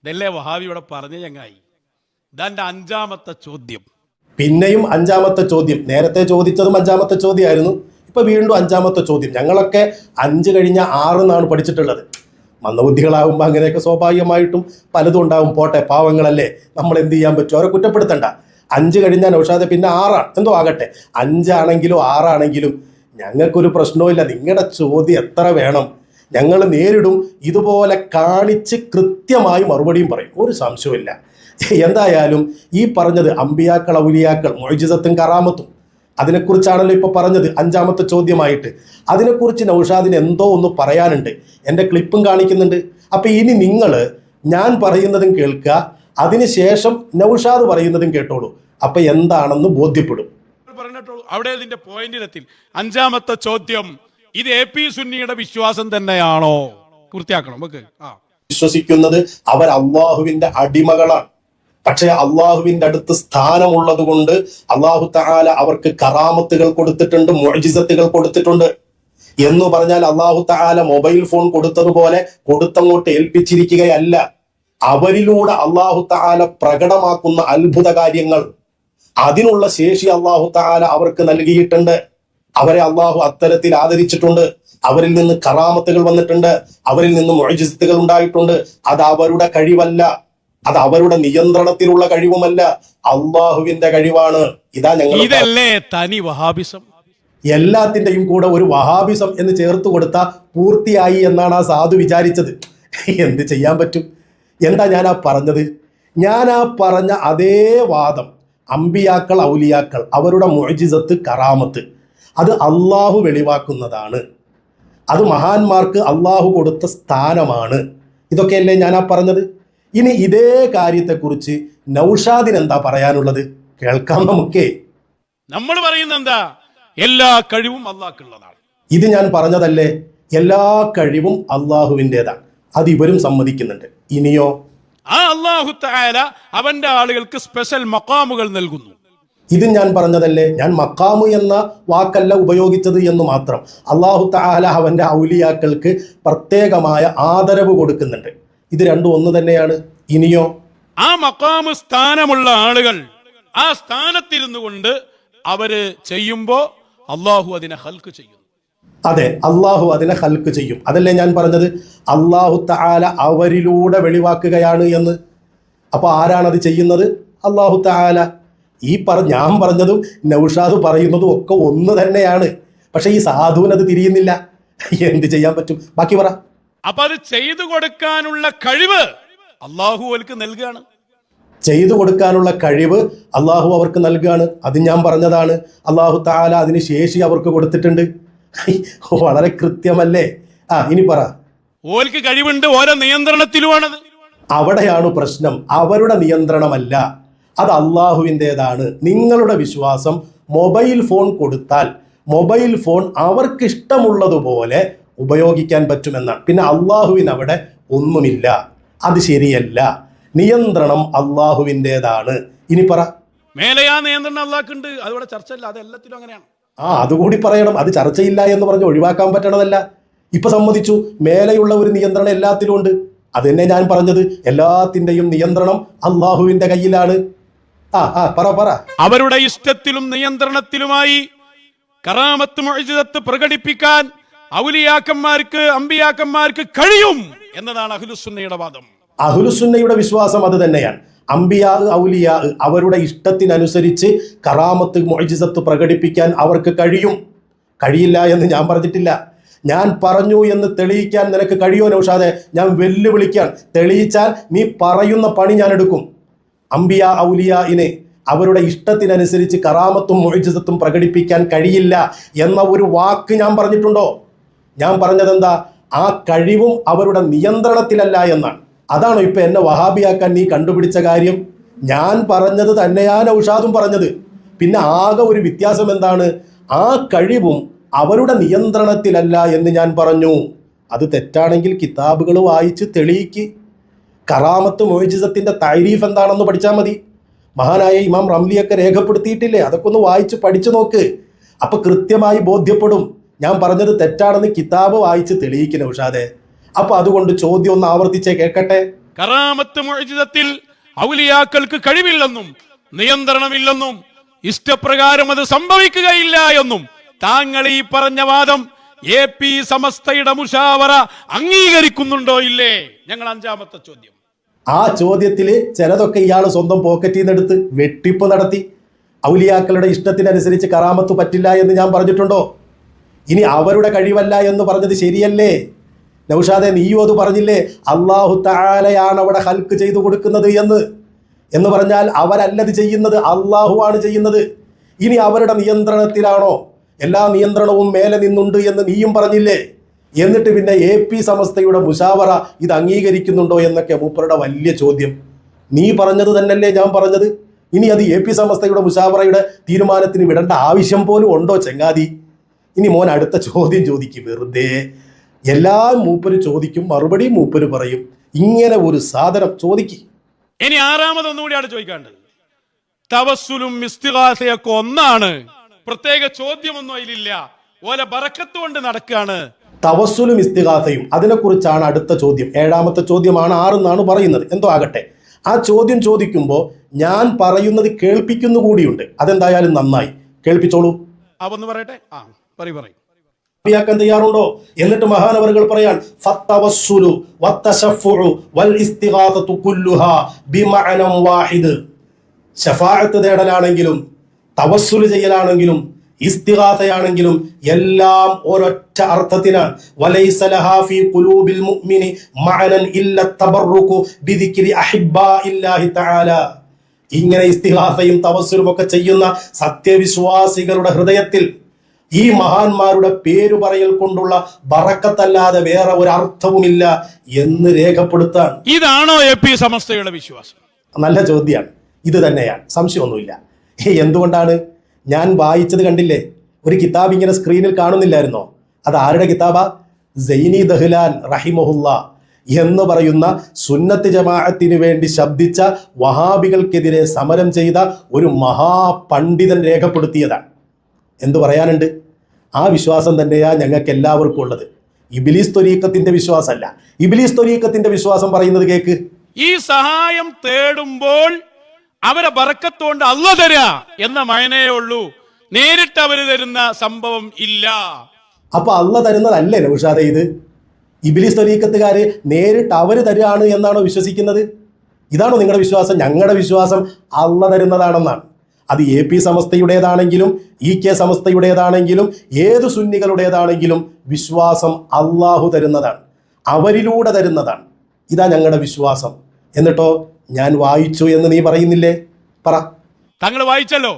ഇതല്ലേ വഹാബിയുടെ പറഞ്ഞ ചങ്ങായി. ഇതാന്റെ 5ാമത്തെ ചോദ്യം. പിന്നെയും 5ാമത്തെ ചോദ്യം. നേരത്തെ ചോദിച്ചതും 5ാമത്തെ ചോദ്യമായിരുന്നു. ഇപ്പൊ വീണ്ടും 5ാമത്തെ ചോദ്യം. ഞങ്ങളൊക്കെ 5 കഴിഞ്ഞ 6 എന്നാണ് പഠിച്ചിട്ടുള്ളത്. മന്ദബുദ്ധികളാകുമ്പോൾ അങ്ങനെയൊക്കെ സ്വാഭാവികമായിട്ടും പലതും ഉണ്ടാവും. പോട്ടെ, പാവങ്ങളല്ലേ, നമ്മൾ എന്ത് ചെയ്യാൻ പറ്റും? അവരെ കുറ്റപ്പെടുത്തണ്ട. 5 കഴിഞ്ഞാൽ നൗഷാദെ പിന്നെ 6 എന്തോ ആകട്ടെ. 5 ആണെങ്കിലും 6 ആണെങ്കിലും ഞങ്ങൾക്കൊരു പ്രശ്നവുമില്ല. നിങ്ങളുടെ ചോദ്യം എത്ര വേണം ഞങ്ങൾ നേരിടും. ഇതുപോലെ കാണിച്ച് കൃത്യമായി മറുപടിയും പറയും, ഒരു സംശയമില്ല. എന്തായാലും ഈ പറഞ്ഞത് അമ്പിയാക്കൾ ഔലിയാക്കൾ മുഅ്ജിസത്തും കറാമത്തും അതിനെക്കുറിച്ചാണല്ലോ ഇപ്പൊ പറഞ്ഞത് 5ാമത്തെ ചോദ്യമായിട്ട്. അതിനെക്കുറിച്ച് നൗഷാദിന് എന്തോ ഒന്ന് പറയാനുണ്ട്. എൻ്റെ ക്ലിപ്പും കാണിക്കുന്നുണ്ട്. അപ്പൊ ഇനി നിങ്ങൾ ഞാൻ പറയുന്നതും കേൾക്കുക, അതിനുശേഷം നൗഷാദ് പറയുന്നതും കേട്ടോളൂ. അപ്പൊ എന്താണെന്ന് ബോധ്യപ്പെടും. പറഞ്ഞിട്ടുള്ളൂ അവിടെ ഇതിന്റെ പോയിന്റിലെത്തി. 5ാമത്തെ ചോദ്യം, ഇത് AP സുന്നിയുടെ വിശ്വാസം തന്നെയാണോ? പൂർത്തിയാക്കണം നമുക്ക്. വിശ്വസിക്കുന്നത് അവർ അള്ളാഹുവിന്റെ അടിമകളാണ്. പക്ഷെ അള്ളാഹുവിന്റെ അടുത്ത് സ്ഥാനമുള്ളത് കൊണ്ട് അള്ളാഹു തആല അവർക്ക് കറാമത്തുകൾ കൊടുത്തിട്ടുണ്ട്, മുഅ്ജിസത്തുകൾ കൊടുത്തിട്ടുണ്ട്. എന്ന് പറഞ്ഞാൽ അള്ളാഹു തആല മൊബൈൽ ഫോൺ കൊടുത്തതുപോലെ കൊടുത്തങ്ങോട്ട് ഏൽപ്പിച്ചിരിക്കുകയല്ല. അവരിലൂടെ അള്ളാഹു തആല പ്രകടമാക്കുന്ന അത്ഭുത കാര്യങ്ങൾ, അതിനുള്ള ശേഷി അള്ളാഹു തആല അവർക്ക് നൽകിയിട്ടുണ്ട്. അവരെ അള്ളാഹു അത്തരത്തിൽ ആദരിച്ചിട്ടുണ്ട്. അവരിൽ നിന്ന് കറാമത്തുകൾ വന്നിട്ടുണ്ട്, അവരിൽ നിന്ന് മുഅ്ജിസത്തുകൾ ഉണ്ടായിട്ടുണ്ട്. അത് അവരുടെ കഴിവല്ല, അത് അവരുടെ നിയന്ത്രണത്തിലുള്ള കഴിവുമല്ല, അള്ളാഹുവിന്റെ കഴിവാണ്. ഇതാ ഞങ്ങൾ ഇതല്ലേ തനി വഹാബിസം. എല്ലാത്തിന്റെയും കൂടെ ഒരു വഹാബിസം എന്ന് ചേർത്ത് കൊടുത്താൽ പൂർത്തിയായി എന്നാണ് ആ സാധു വിചാരിച്ചത്. എന്ത് ചെയ്യാൻ പറ്റും? എന്താ ഞാൻ പറഞ്ഞത്? ഞാൻ പറഞ്ഞ അതേ വാദം അമ്പിയാക്കൾ, ഔലിയാക്കൾ, അവരുടെ മുഅ്ജിസത്ത്, കറാമത്ത്, അത് അള്ളാഹു വെളിവാക്കുന്നതാണ്. അത് മഹാന്മാർക്ക് അള്ളാഹു കൊടുത്ത സ്ഥാനമാണ്. ഇതൊക്കെയല്ലേ ഞാൻ പറഞ്ഞത്. ഇനി ഇതേ കാര്യത്തെക്കുറിച്ച് നൗഷാദിന് എന്താ പറയാനുള്ളത്? കേൾക്കാം നമുക്കേ. നമ്മൾ പറയുന്ന എന്താ? എല്ലാ കഴിവും അള്ളാഹ്ക്കുള്ളതാണ്. ഇത് ഞാൻ പറഞ്ഞതല്ലേ? എല്ലാ കഴിവും അള്ളാഹുവിൻ്റെതാണ്. അത് ഇവരും സമ്മതിക്കുന്നുണ്ട്. ഇനിയോ ആ അല്ലാഹു തആല അവന്റെ ആളുകൾക്ക് സ്പെഷ്യൽ മഖാമുകൾ നൽകുന്നു. ഇത് ഞാൻ പറഞ്ഞതല്ലേ? ഞാൻ മഖാമു എന്ന വാക്കല്ല ഉപയോഗിച്ചത് എന്ന് മാത്രം. അല്ലാഹു തആല അവന്റെ ഔലിയാക്കൾക്ക് പ്രത്യേകമായ ആദരവ് കൊടുക്കുന്നുണ്ട്. ഇത് രണ്ടും ഒന്ന് തന്നെയാണ്. ഇനിയോ ആ മഖാമു സ്ഥാനമുള്ള ആളുകൾ ആ സ്ഥാനത്തിരുന്നു കൊണ്ട് അവര് ചെയ്യുമ്പോ അള്ളാഹു അതിനെ ഹൽക്ക് ചെയ്യുന്നു. അതെ, അള്ളാഹു അതിനെ ഹൽക്ക് ചെയ്യും. അതല്ലേ ഞാൻ പറഞ്ഞത്? അള്ളാഹു തആല അവരിലൂടെ വെളിവാക്കുകയാണ് എന്ന്. അപ്പൊ ആരാണത് ചെയ്യുന്നത്? അള്ളാഹു തആല. ഞാൻ പറഞ്ഞതും നൗഷാദ് പറയുന്നതും ഒക്കെ ഒന്ന് തന്നെയാണ്. പക്ഷെ ഈ സാധുവിനത് തിരിയുന്നില്ല. എന്ത് ചെയ്യാൻ പറ്റും? ബാക്കി പറ. അപ്പൊ അത് ചെയ്തു കൊടുക്കാനുള്ള കഴിവ് അള്ളാഹു അവർക്ക് നൽകുകയാണ്. ചെയ്തു കൊടുക്കാനുള്ള കഴിവ് അള്ളാഹു അവർക്ക് നൽകുകയാണ്. അത് ഞാൻ പറഞ്ഞതാണ്. അള്ളാഹു തആല അതിന് ശേഷി അവർക്ക് കൊടുത്തിട്ടുണ്ട്. വളരെ കൃത്യമല്ലേ? ഇനി പറ. ഓർക്ക് കഴിവുണ്ട്, ഓരോ നിയന്ത്രണത്തിലുമാണത്. അവിടെയാണ് പ്രശ്നം. അവരുടെ നിയന്ത്രണമല്ല, അത് അള്ളാഹുവിൻ്റെതാണ്. നിങ്ങളുടെ വിശ്വാസം മൊബൈൽ ഫോൺ കൊടുത്താൽ മൊബൈൽ ഫോൺ അവർക്ക് ഇഷ്ടമുള്ളതുപോലെ ഉപയോഗിക്കാൻ പറ്റുമെന്നാണ്. പിന്നെ അള്ളാഹുവിന് അവിടെ ഒന്നുമില്ല. അത് ശരിയല്ല. നിയന്ത്രണം അള്ളാഹുവിൻ്റെതാണ്. ഇനി പറ. മേലെയാ നിയന്ത്രണം അള്ളാഹ്ക്കുണ്ട്. അതോടെ ചർച്ചയില്ല. അത് എല്ലാത്തിലും അങ്ങനെയാണ്. അതുകൂടി പറയണം. അത് ചർച്ചയില്ല എന്ന് പറഞ്ഞ് ഒഴിവാക്കാൻ പറ്റണതല്ല. ഇപ്പൊ സമ്മതിച്ചു, മേലെയുള്ള ഒരു നിയന്ത്രണം എല്ലാത്തിലും ഉണ്ട്. അത് തന്നെ ഞാൻ പറഞ്ഞത്. എല്ലാത്തിന്റെയും നിയന്ത്രണം അള്ളാഹുവിന്റെ കയ്യിലാണ്. പറ. അവരുടെ ഇഷ്ടത്തിലും നിയന്ത്രണത്തിലുമായി കറാമത്ത് മുഅ്ജിസത്ത് പ്രകടിപ്പിക്കാൻ ഔലിയാക്കന്മാർക്ക്, അമ്പിയാക്കന്മാർക്ക് കഴിയും എന്നതാണ് അഹ്ലുസുന്നയുടെ വാദം. അഹ്ലുസുന്നയുടെ വിശ്വാസം അത് തന്നെയാണ്. അമ്പിയാ, ഔലിയാ അവരുടെ ഇഷ്ടത്തിനനുസരിച്ച് കറാമത്ത്, മുഅ്ജിസത്ത് പ്രകടിപ്പിക്കാൻ അവർക്ക് കഴിയും. കഴിയില്ല എന്ന് ഞാൻ പറഞ്ഞിട്ടില്ല. ഞാൻ പറഞ്ഞു എന്ന് തെളിയിക്കാൻ നിനക്ക് കഴിയുമോ നൗഷാദെ? ഞാൻ വെല്ലുവിളിക്കാൻ. തെളിയിച്ചാൽ നീ പറയുന്ന പണി ഞാൻ എടുക്കും. അമ്പിയാ, ഔലിയാഇനെ അവരുടെ ഇഷ്ടത്തിനനുസരിച്ച് കറാമത്തും മുഅ്ജിസത്തും പ്രകടിപ്പിക്കാൻ കഴിയില്ല എന്ന ഒരു വാക്ക് ഞാൻ പറഞ്ഞിട്ടുണ്ടോ? ഞാൻ പറഞ്ഞതെന്താ? ആ കഴിവും അവരുടെ നിയന്ത്രണത്തിലല്ല എന്നാണ്. അതാണോ ഇപ്പൊ എന്നെ വഹാബിയാക്കാൻ നീ കണ്ടുപിടിച്ച കാര്യം? ഞാൻ പറഞ്ഞത് തന്നെയാണ് നൗഷാദും പറഞ്ഞത്. പിന്നെ ആകെ ഒരു വ്യത്യാസം എന്താണ്? ആ കഴിവും അവരുടെ നിയന്ത്രണത്തിലല്ല എന്ന് ഞാൻ പറഞ്ഞു. അത് തെറ്റാണെങ്കിൽ കിതാബുകൾ വായിച്ച് തെളിയിക്ക്. കറാമത്ത് മുഅ്ജിസത്തിന്റെ തഅരീഫ് എന്താണെന്ന് പഠിച്ചാൽ മതി. മഹാനായ ഇമാം റംലിയൊക്കെ രേഖപ്പെടുത്തിയിട്ടില്ലേ? അതൊക്കെ ഒന്ന് വായിച്ച് പഠിച്ചു നോക്ക്. അപ്പൊ കൃത്യമായി ബോധ്യപ്പെടും. ഞാൻ പറഞ്ഞത് തെറ്റാണെന്ന് കിതാബ് വായിച്ച് തെളിയിക്ക് നൗഷാദെ. അപ്പൊ അതുകൊണ്ട് ചോദ്യം ഒന്ന് ആവർത്തിച്ചേ കേൾക്കട്ടെ. കറാമത്ത് മുഅ്ജിസത്തിൽ ഔലിയാക്കൾക്ക് കഴിവില്ലെന്നും നിയന്ത്രണമില്ലെന്നും ഇഷ്ടപ്രകാരം അത് സംഭവിക്കുകയില്ല എന്നും താങ്കൾ ഈ പറഞ്ഞ വാദം AP സമസ്തയുടെ മുശാവറ അംഗീകരിക്കുന്നുണ്ടോ ഇല്ലേ? ഞങ്ങൾ 5ാമത്തെ ചോദ്യം. ആ ചോദ്യത്തിൽ ചിലതൊക്കെ ഇയാൾ സ്വന്തം പോക്കറ്റിൽ നിന്ന് എടുത്ത് വെട്ടിപ്പ് നടത്തി. ഔലിയാക്കളുടെ ഇഷ്ടത്തിനനുസരിച്ച് കറാമത്ത് പറ്റില്ല എന്ന് ഞാൻ പറഞ്ഞിട്ടുണ്ടോ? ഇനി അവരുടെ കഴിവല്ല എന്ന് പറഞ്ഞത് ശരിയല്ലേ? നൗഷാദെ, നീയും അത് പറഞ്ഞില്ലേ? അല്ലാഹു തആലയാണ് അവിടെ ഹൽക്ക് ചെയ്തു കൊടുക്കുന്നത് എന്ന് പറഞ്ഞാൽ അവരല്ലത് ചെയ്യുന്നത്, അള്ളാഹു ആണ് ചെയ്യുന്നത്. ഇനി അവരുടെ നിയന്ത്രണത്തിലാണോ? എല്ലാ നിയന്ത്രണവും മേലെ നിന്നുണ്ട് എന്ന് നീയും പറഞ്ഞില്ലേ? എന്നിട്ട് പിന്നെ AP സമസ്തയുടെ മുശാവറ ഇത് അംഗീകരിക്കുന്നുണ്ടോ എന്നൊക്കെ മൂപ്പരുടെ വലിയ ചോദ്യം. നീ പറഞ്ഞത് തന്നെയല്ലേ ഞാൻ പറഞ്ഞത്? ഇനി അത് AP സമസ്തയുടെ മുശാവറയുടെ തീരുമാനത്തിന് വിടേണ്ട ആവശ്യം പോലും ഉണ്ടോ ചങ്ങാതി? ഇനി മോൻ അടുത്ത ചോദ്യം ചോദിക്കും. വെറുതെ എല്ലാം മൂപ്പര് ചോദിക്കും, മറുപടിയും മൂപ്പര് പറയും. ഇങ്ങനെ ഒരു സാധനം ചോദിക്കും. ഇനി ആറാമതൊന്നുകൂടിയാണ് ചോദിക്കേണ്ടത്. തവസ്സുലും ഇസ്തിഗാസയൊക്കെ ഒന്നാണ്, പ്രത്യേക ചോദ്യമൊന്നും അതിലില്ല, ഓലെ ബറക്കത്ത് കൊണ്ട് നടക്കുകയാണ്. തവസ്സുലും ഇസ്തിഗാസയും അതിനെക്കുറിച്ചാണ് അടുത്ത ചോദ്യം. 7ാമത്തെ ചോദ്യമാണ് 6 എന്നാണ് പറയുന്നത്. എന്തോ ആകട്ടെ, ആ ചോദ്യം ചോദിക്കുമ്പോൾ ഞാൻ പറയുന്നത് കേൾപ്പിക്കുന്നു കൂടിയുണ്ട്. അതെന്തായാലും നന്നായി, കേൾപ്പിച്ചോളൂ. അതൊന്ന് പറയട്ടെ. പറയും ാക്കാൻ തയ്യാറുണ്ടോ? എന്നിട്ട് മഹാനവറുകൾ പറയാൻ ഫത്തവസ്സുലു വത്തശഫ്ഫുഉ വൽ ഇസ്തിഗാസതു കുല്ലുഹാ ബിമഅനം വാഹിദ്. ശഫാഅത്ത് തേടലാണെങ്കിലും തവസ്സുൽ ചെയ്യലാണെങ്കിലും ഇസ്തിഗാസയാണെങ്കിലും എല്ലാം ഒരൊറ്റ അർത്ഥത്തിനാണ്. വലൈസ ലഹാ ഫീ ഖുലൂബിൽ മുഅ്മിനി മഅനൻ ഇല്ല തബറുകു ബിദിക്രി അഹിബ്ബാഇല്ലാഹി തആല. ഇങ്ങനെ ഇസ്തിഗാസയും തവസ്സുലും ഒക്കെ ചെയ്യുന്ന സത്യവിശ്വാസികളുടെ ഹൃദയത്തിൽ ഈ മഹാന്മാരുടെ പേര് പറയൽ കൊണ്ടുള്ള ബറക്കത്തല്ലാതെ വേറെ ഒരു അർത്ഥവുമില്ല എന്ന് രേഖപ്പെടുത്താൻ. ഇതാണോ AP സമസ്തയുടെ വിശ്വാസം? നല്ല ചോദ്യമാണ്. ഇത് തന്നെയാണ്, സംശയമൊന്നുമില്ല. എന്തുകൊണ്ടാണ്? ഞാൻ വായിച്ചത് കണ്ടില്ലേ, ഒരു കിതാബ് ഇങ്ങനെ സ്ക്രീനിൽ കാണുന്നില്ലായിരുന്നോ? അത് ആരുടെ കിതാബാ? സൈനി ദഹ്ലാൻ റഹിമഹുല്ല എന്ന് പറയുന്ന സുന്നത്ത് ജമാഅത്തിന് വേണ്ടി ശബ്ദിച്ച വഹാബികൾക്കെതിരെ സമരം ചെയ്ത ഒരു മഹാപണ്ഡിതൻ രേഖപ്പെടുത്തിയതാണ്. എന്തു പറയാനുണ്ട്? ആ വിശ്വാസം തന്നെയാ ഞങ്ങൾക്ക് എല്ലാവർക്കും ഉള്ളത്. ഇബ്ലീസ് ത്വരീഖത്തിന്റെ വിശ്വാസമല്ല. ഇബ്ലീസ് ത്വരീഖത്തിന്റെ വിശ്വാസം പറയുന്നത് കേക്ക്. ഈ സഹായം തേടുമ്പോൾ അവരെ ബറക്കത്തോണ്ട് അല്ലാഹ് തരാ എന്ന മയനേ ഉള്ളൂ, നേരിട്ട് അവര് തരുന്ന സംഭവം ഇല്ല. അപ്പൊ അല്ലാഹ് തരുന്നതല്ലേ നൗഷാദേ ഇത്? ഇബ്ലീസ് ത്വരീഖത്തുകാര് നേരിട്ട് അവര് തരുകയാണ് എന്നാണോ വിശ്വസിക്കുന്നത്? ഇതാണോ നിങ്ങളുടെ വിശ്വാസം? ഞങ്ങളുടെ വിശ്വാസം അല്ലാഹ് തരുന്നതാണെന്നാണ്. അത് AP സമസ്തയുടേതാണെങ്കിലും EK സമസ്തയുടേതാണെങ്കിലും ഏത് സുന്നികളുടേതാണെങ്കിലും വിശ്വാസം അള്ളാഹു തരുന്നതാണ്, അവരിലൂടെ തരുന്നതാണ്. ഇതാ ഞങ്ങളുടെ വിശ്വാസം. എന്നിട്ടോ ഞാൻ വായിച്ചു എന്ന് നീ പറയുന്നില്ലേ? പറ. തങ്ങൾ വായിച്ചല്ലോ,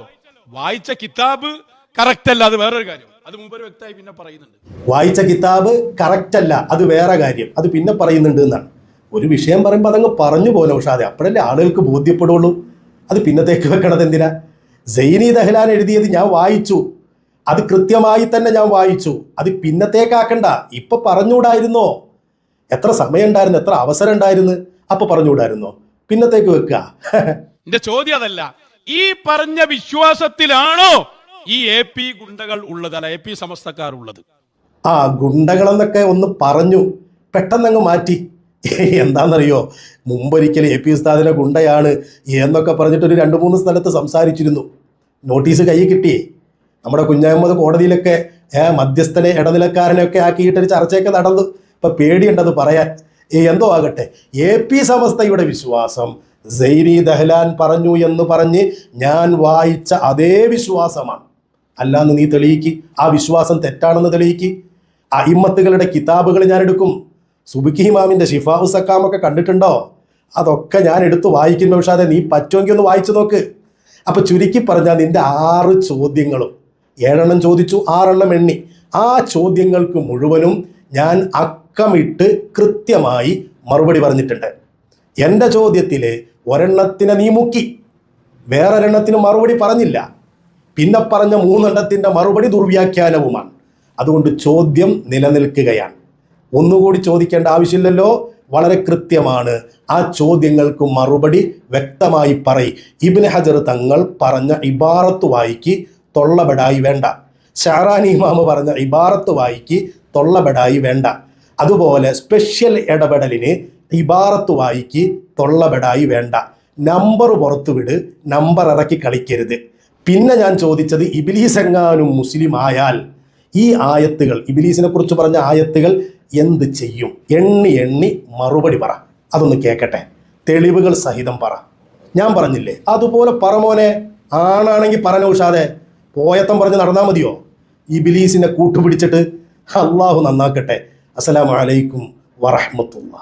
വായിച്ച കിതാബ് കറക്റ്റ് അല്ല, അത് വേറൊരു കാര്യം. അത് മുമ്പ് വ്യക്തമായി പിന്നെ പറയുന്നുണ്ട്. വായിച്ച കിതാബ് കറക്റ്റ് അല്ല, അത് വേറെ കാര്യം, അത് പിന്നെ പറയുന്നുണ്ട് എന്നാണ്. ഒരു വിഷയം പറയുമ്പോൾ അതങ്ങ് പറഞ്ഞു പോലെ. പക്ഷേ അതെ, അപ്പോഴല്ലേ ആളുകൾക്ക് ബോധ്യപ്പെടുള്ളൂ. അത് പിന്നത്തേക്ക് വെക്കണത് എന്തിനാ? സൈനി ദഹ്ലാൻ എഴുതിയത് ഞാൻ വായിച്ചു, അത് കൃത്യമായി തന്നെ ഞാൻ വായിച്ചു, അത് പിന്നത്തേക്കാക്കണ്ട. ഇപ്പൊ പറഞ്ഞുകൂടായിരുന്നോ? എത്ര സമയം ഉണ്ടായിരുന്നു, എത്ര അവസരം ഉണ്ടായിരുന്നു, അപ്പൊ പറഞ്ഞുകൂടായിരുന്നോ? പിന്നത്തേക്ക് വെക്കുക. എന്റെ ചോദ്യം അതല്ല, ഈ പറഞ്ഞ വിശ്വാസത്തിലാണോ ഈ AP ഗുണ്ടകൾ ഉള്ളത്, അല്ല AP സമസ്തക്കാർ ഉള്ളത്? ഗുണ്ടകളെന്നൊക്കെ ഒന്ന് പറഞ്ഞു, പെട്ടെന്നങ്ങ് മാറ്റി. എന്താണെന്നറിയോ, മുമ്പൊരിക്കൽ AP ഉസ്താദിനെ ഗുണ്ടയാണ് എന്നൊക്കെ പറഞ്ഞിട്ട് ഒരു 2-3 സ്ഥലത്ത് സംസാരിച്ചിരുന്നു. നോട്ടീസ് കയ്യിൽ കിട്ടിയേ. നമ്മുടെ കുഞ്ഞഹമ്മദ് കോടതിയിലൊക്കെ മധ്യസ്ഥനെ ഇടനിലക്കാരനെയൊക്കെ ആക്കിയിട്ടൊരു ചർച്ചയൊക്കെ നടന്നു. ഇപ്പം പേടിയുണ്ടത് പറയാൻ. എന്തോ ആകട്ടെ, AP സമസ്തയുടെ വിശ്വാസം സൈനി ദഹ്ലാൻ പറഞ്ഞു എന്ന് പറഞ്ഞ് ഞാൻ വായിച്ച അതേ വിശ്വാസമാണ്. അല്ലാന്ന് നീ തെളിയിക്ക്. ആ വിശ്വാസം തെറ്റാണെന്ന് തെളിയിക്ക്. അയിമ്മത്തുകളുടെ കിതാബുകൾ ഞാൻ എടുക്കും. സുബിക്കി ഇമാമിന്റെ ഷിഫാഉ സക്കാമൊക്കെ കണ്ടിട്ടുണ്ടോ? അതൊക്കെ ഞാൻ എടുത്ത് വായിക്കുന്നു. പക്ഷേ അതെ, നീ പറ്റുമെങ്കിൽ ഒന്ന് വായിച്ചു നോക്ക്. അപ്പൊ ചുരുക്കി പറഞ്ഞാൽ നിന്റെ 6 ചോദ്യങ്ങളും 7 എണ്ണം ചോദിച്ചു, 6 എണ്ണം എണ്ണി. ആ ചോദ്യങ്ങൾക്ക് മുഴുവനും ഞാൻ അക്കമിട്ട് കൃത്യമായി മറുപടി പറഞ്ഞിട്ടുണ്ട്. എൻ്റെ ചോദ്യത്തിൽ ഒരെണ്ണത്തിനെ നീ മുക്കി, വേറൊരെണ്ണത്തിന് മറുപടി പറഞ്ഞില്ല. പിന്നെ പറഞ്ഞ 3 എണ്ണത്തിൻ്റെ മറുപടി ദുർവ്യാഖ്യാനവുമാണ്. അതുകൊണ്ട് ചോദ്യം നിലനിൽക്കുകയാണ്. ഒന്നുകൂടി ചോദിക്കേണ്ട ആവശ്യമില്ലല്ലോ, വളരെ കൃത്യമാണ്. ആ ചോദ്യങ്ങൾക്ക് മറുപടി വ്യക്തമായി പറയും. ഇബ്നു ഹജർ തങ്ങൾ പറഞ്ഞ ഇബാറത്ത് വായിക്ക്, തൊള്ളബടായി വേണ്ട. ഷഅറാനി ഇമാമ് പറഞ്ഞ ഇബാറത്ത് വായിക്ക്, തൊള്ളബടായി വേണ്ട. അതുപോലെ സ്പെഷ്യൽ ഇടപെടലിന് ഇബാറത്ത് വായിക്ക്, തൊള്ളബടായി വേണ്ട. നമ്പർ പുറത്തുവിട്, നമ്പർ ഇറക്കി കളിക്കരുത്. പിന്നെ ഞാൻ ചോദിച്ചത്, ഇബ്ലീസ് എങ്ങാനും മുസ്ലിം ആയാൽ ഈ ആയത്തുകൾ, ഇബ്ലീസിനെ കുറിച്ച് പറഞ്ഞ ആയത്തുകൾ എന്ത് ചെയ്യും? എണ്ണി എണ്ണി മറുപടി പറ. അതൊന്ന് കേൾക്കട്ടെ, തെളിവുകൾ സഹിതം പറ. ഞാൻ പറഞ്ഞില്ലേ അതുപോലെ പറമോനെ. ആണാണെങ്കിൽ പറഞ്ഞ ഉഷാദെ, പോയത്തം പറഞ്ഞ് നടന്നാൽ മതിയോ? ഇബ്ലീസിനെ കൂട്ടുപിടിച്ചിട്ട്. അള്ളാഹു നന്നാക്കട്ടെ. അസ്സലാമു അലൈക്കും വറഹ്മത്തുള്ളാഹി.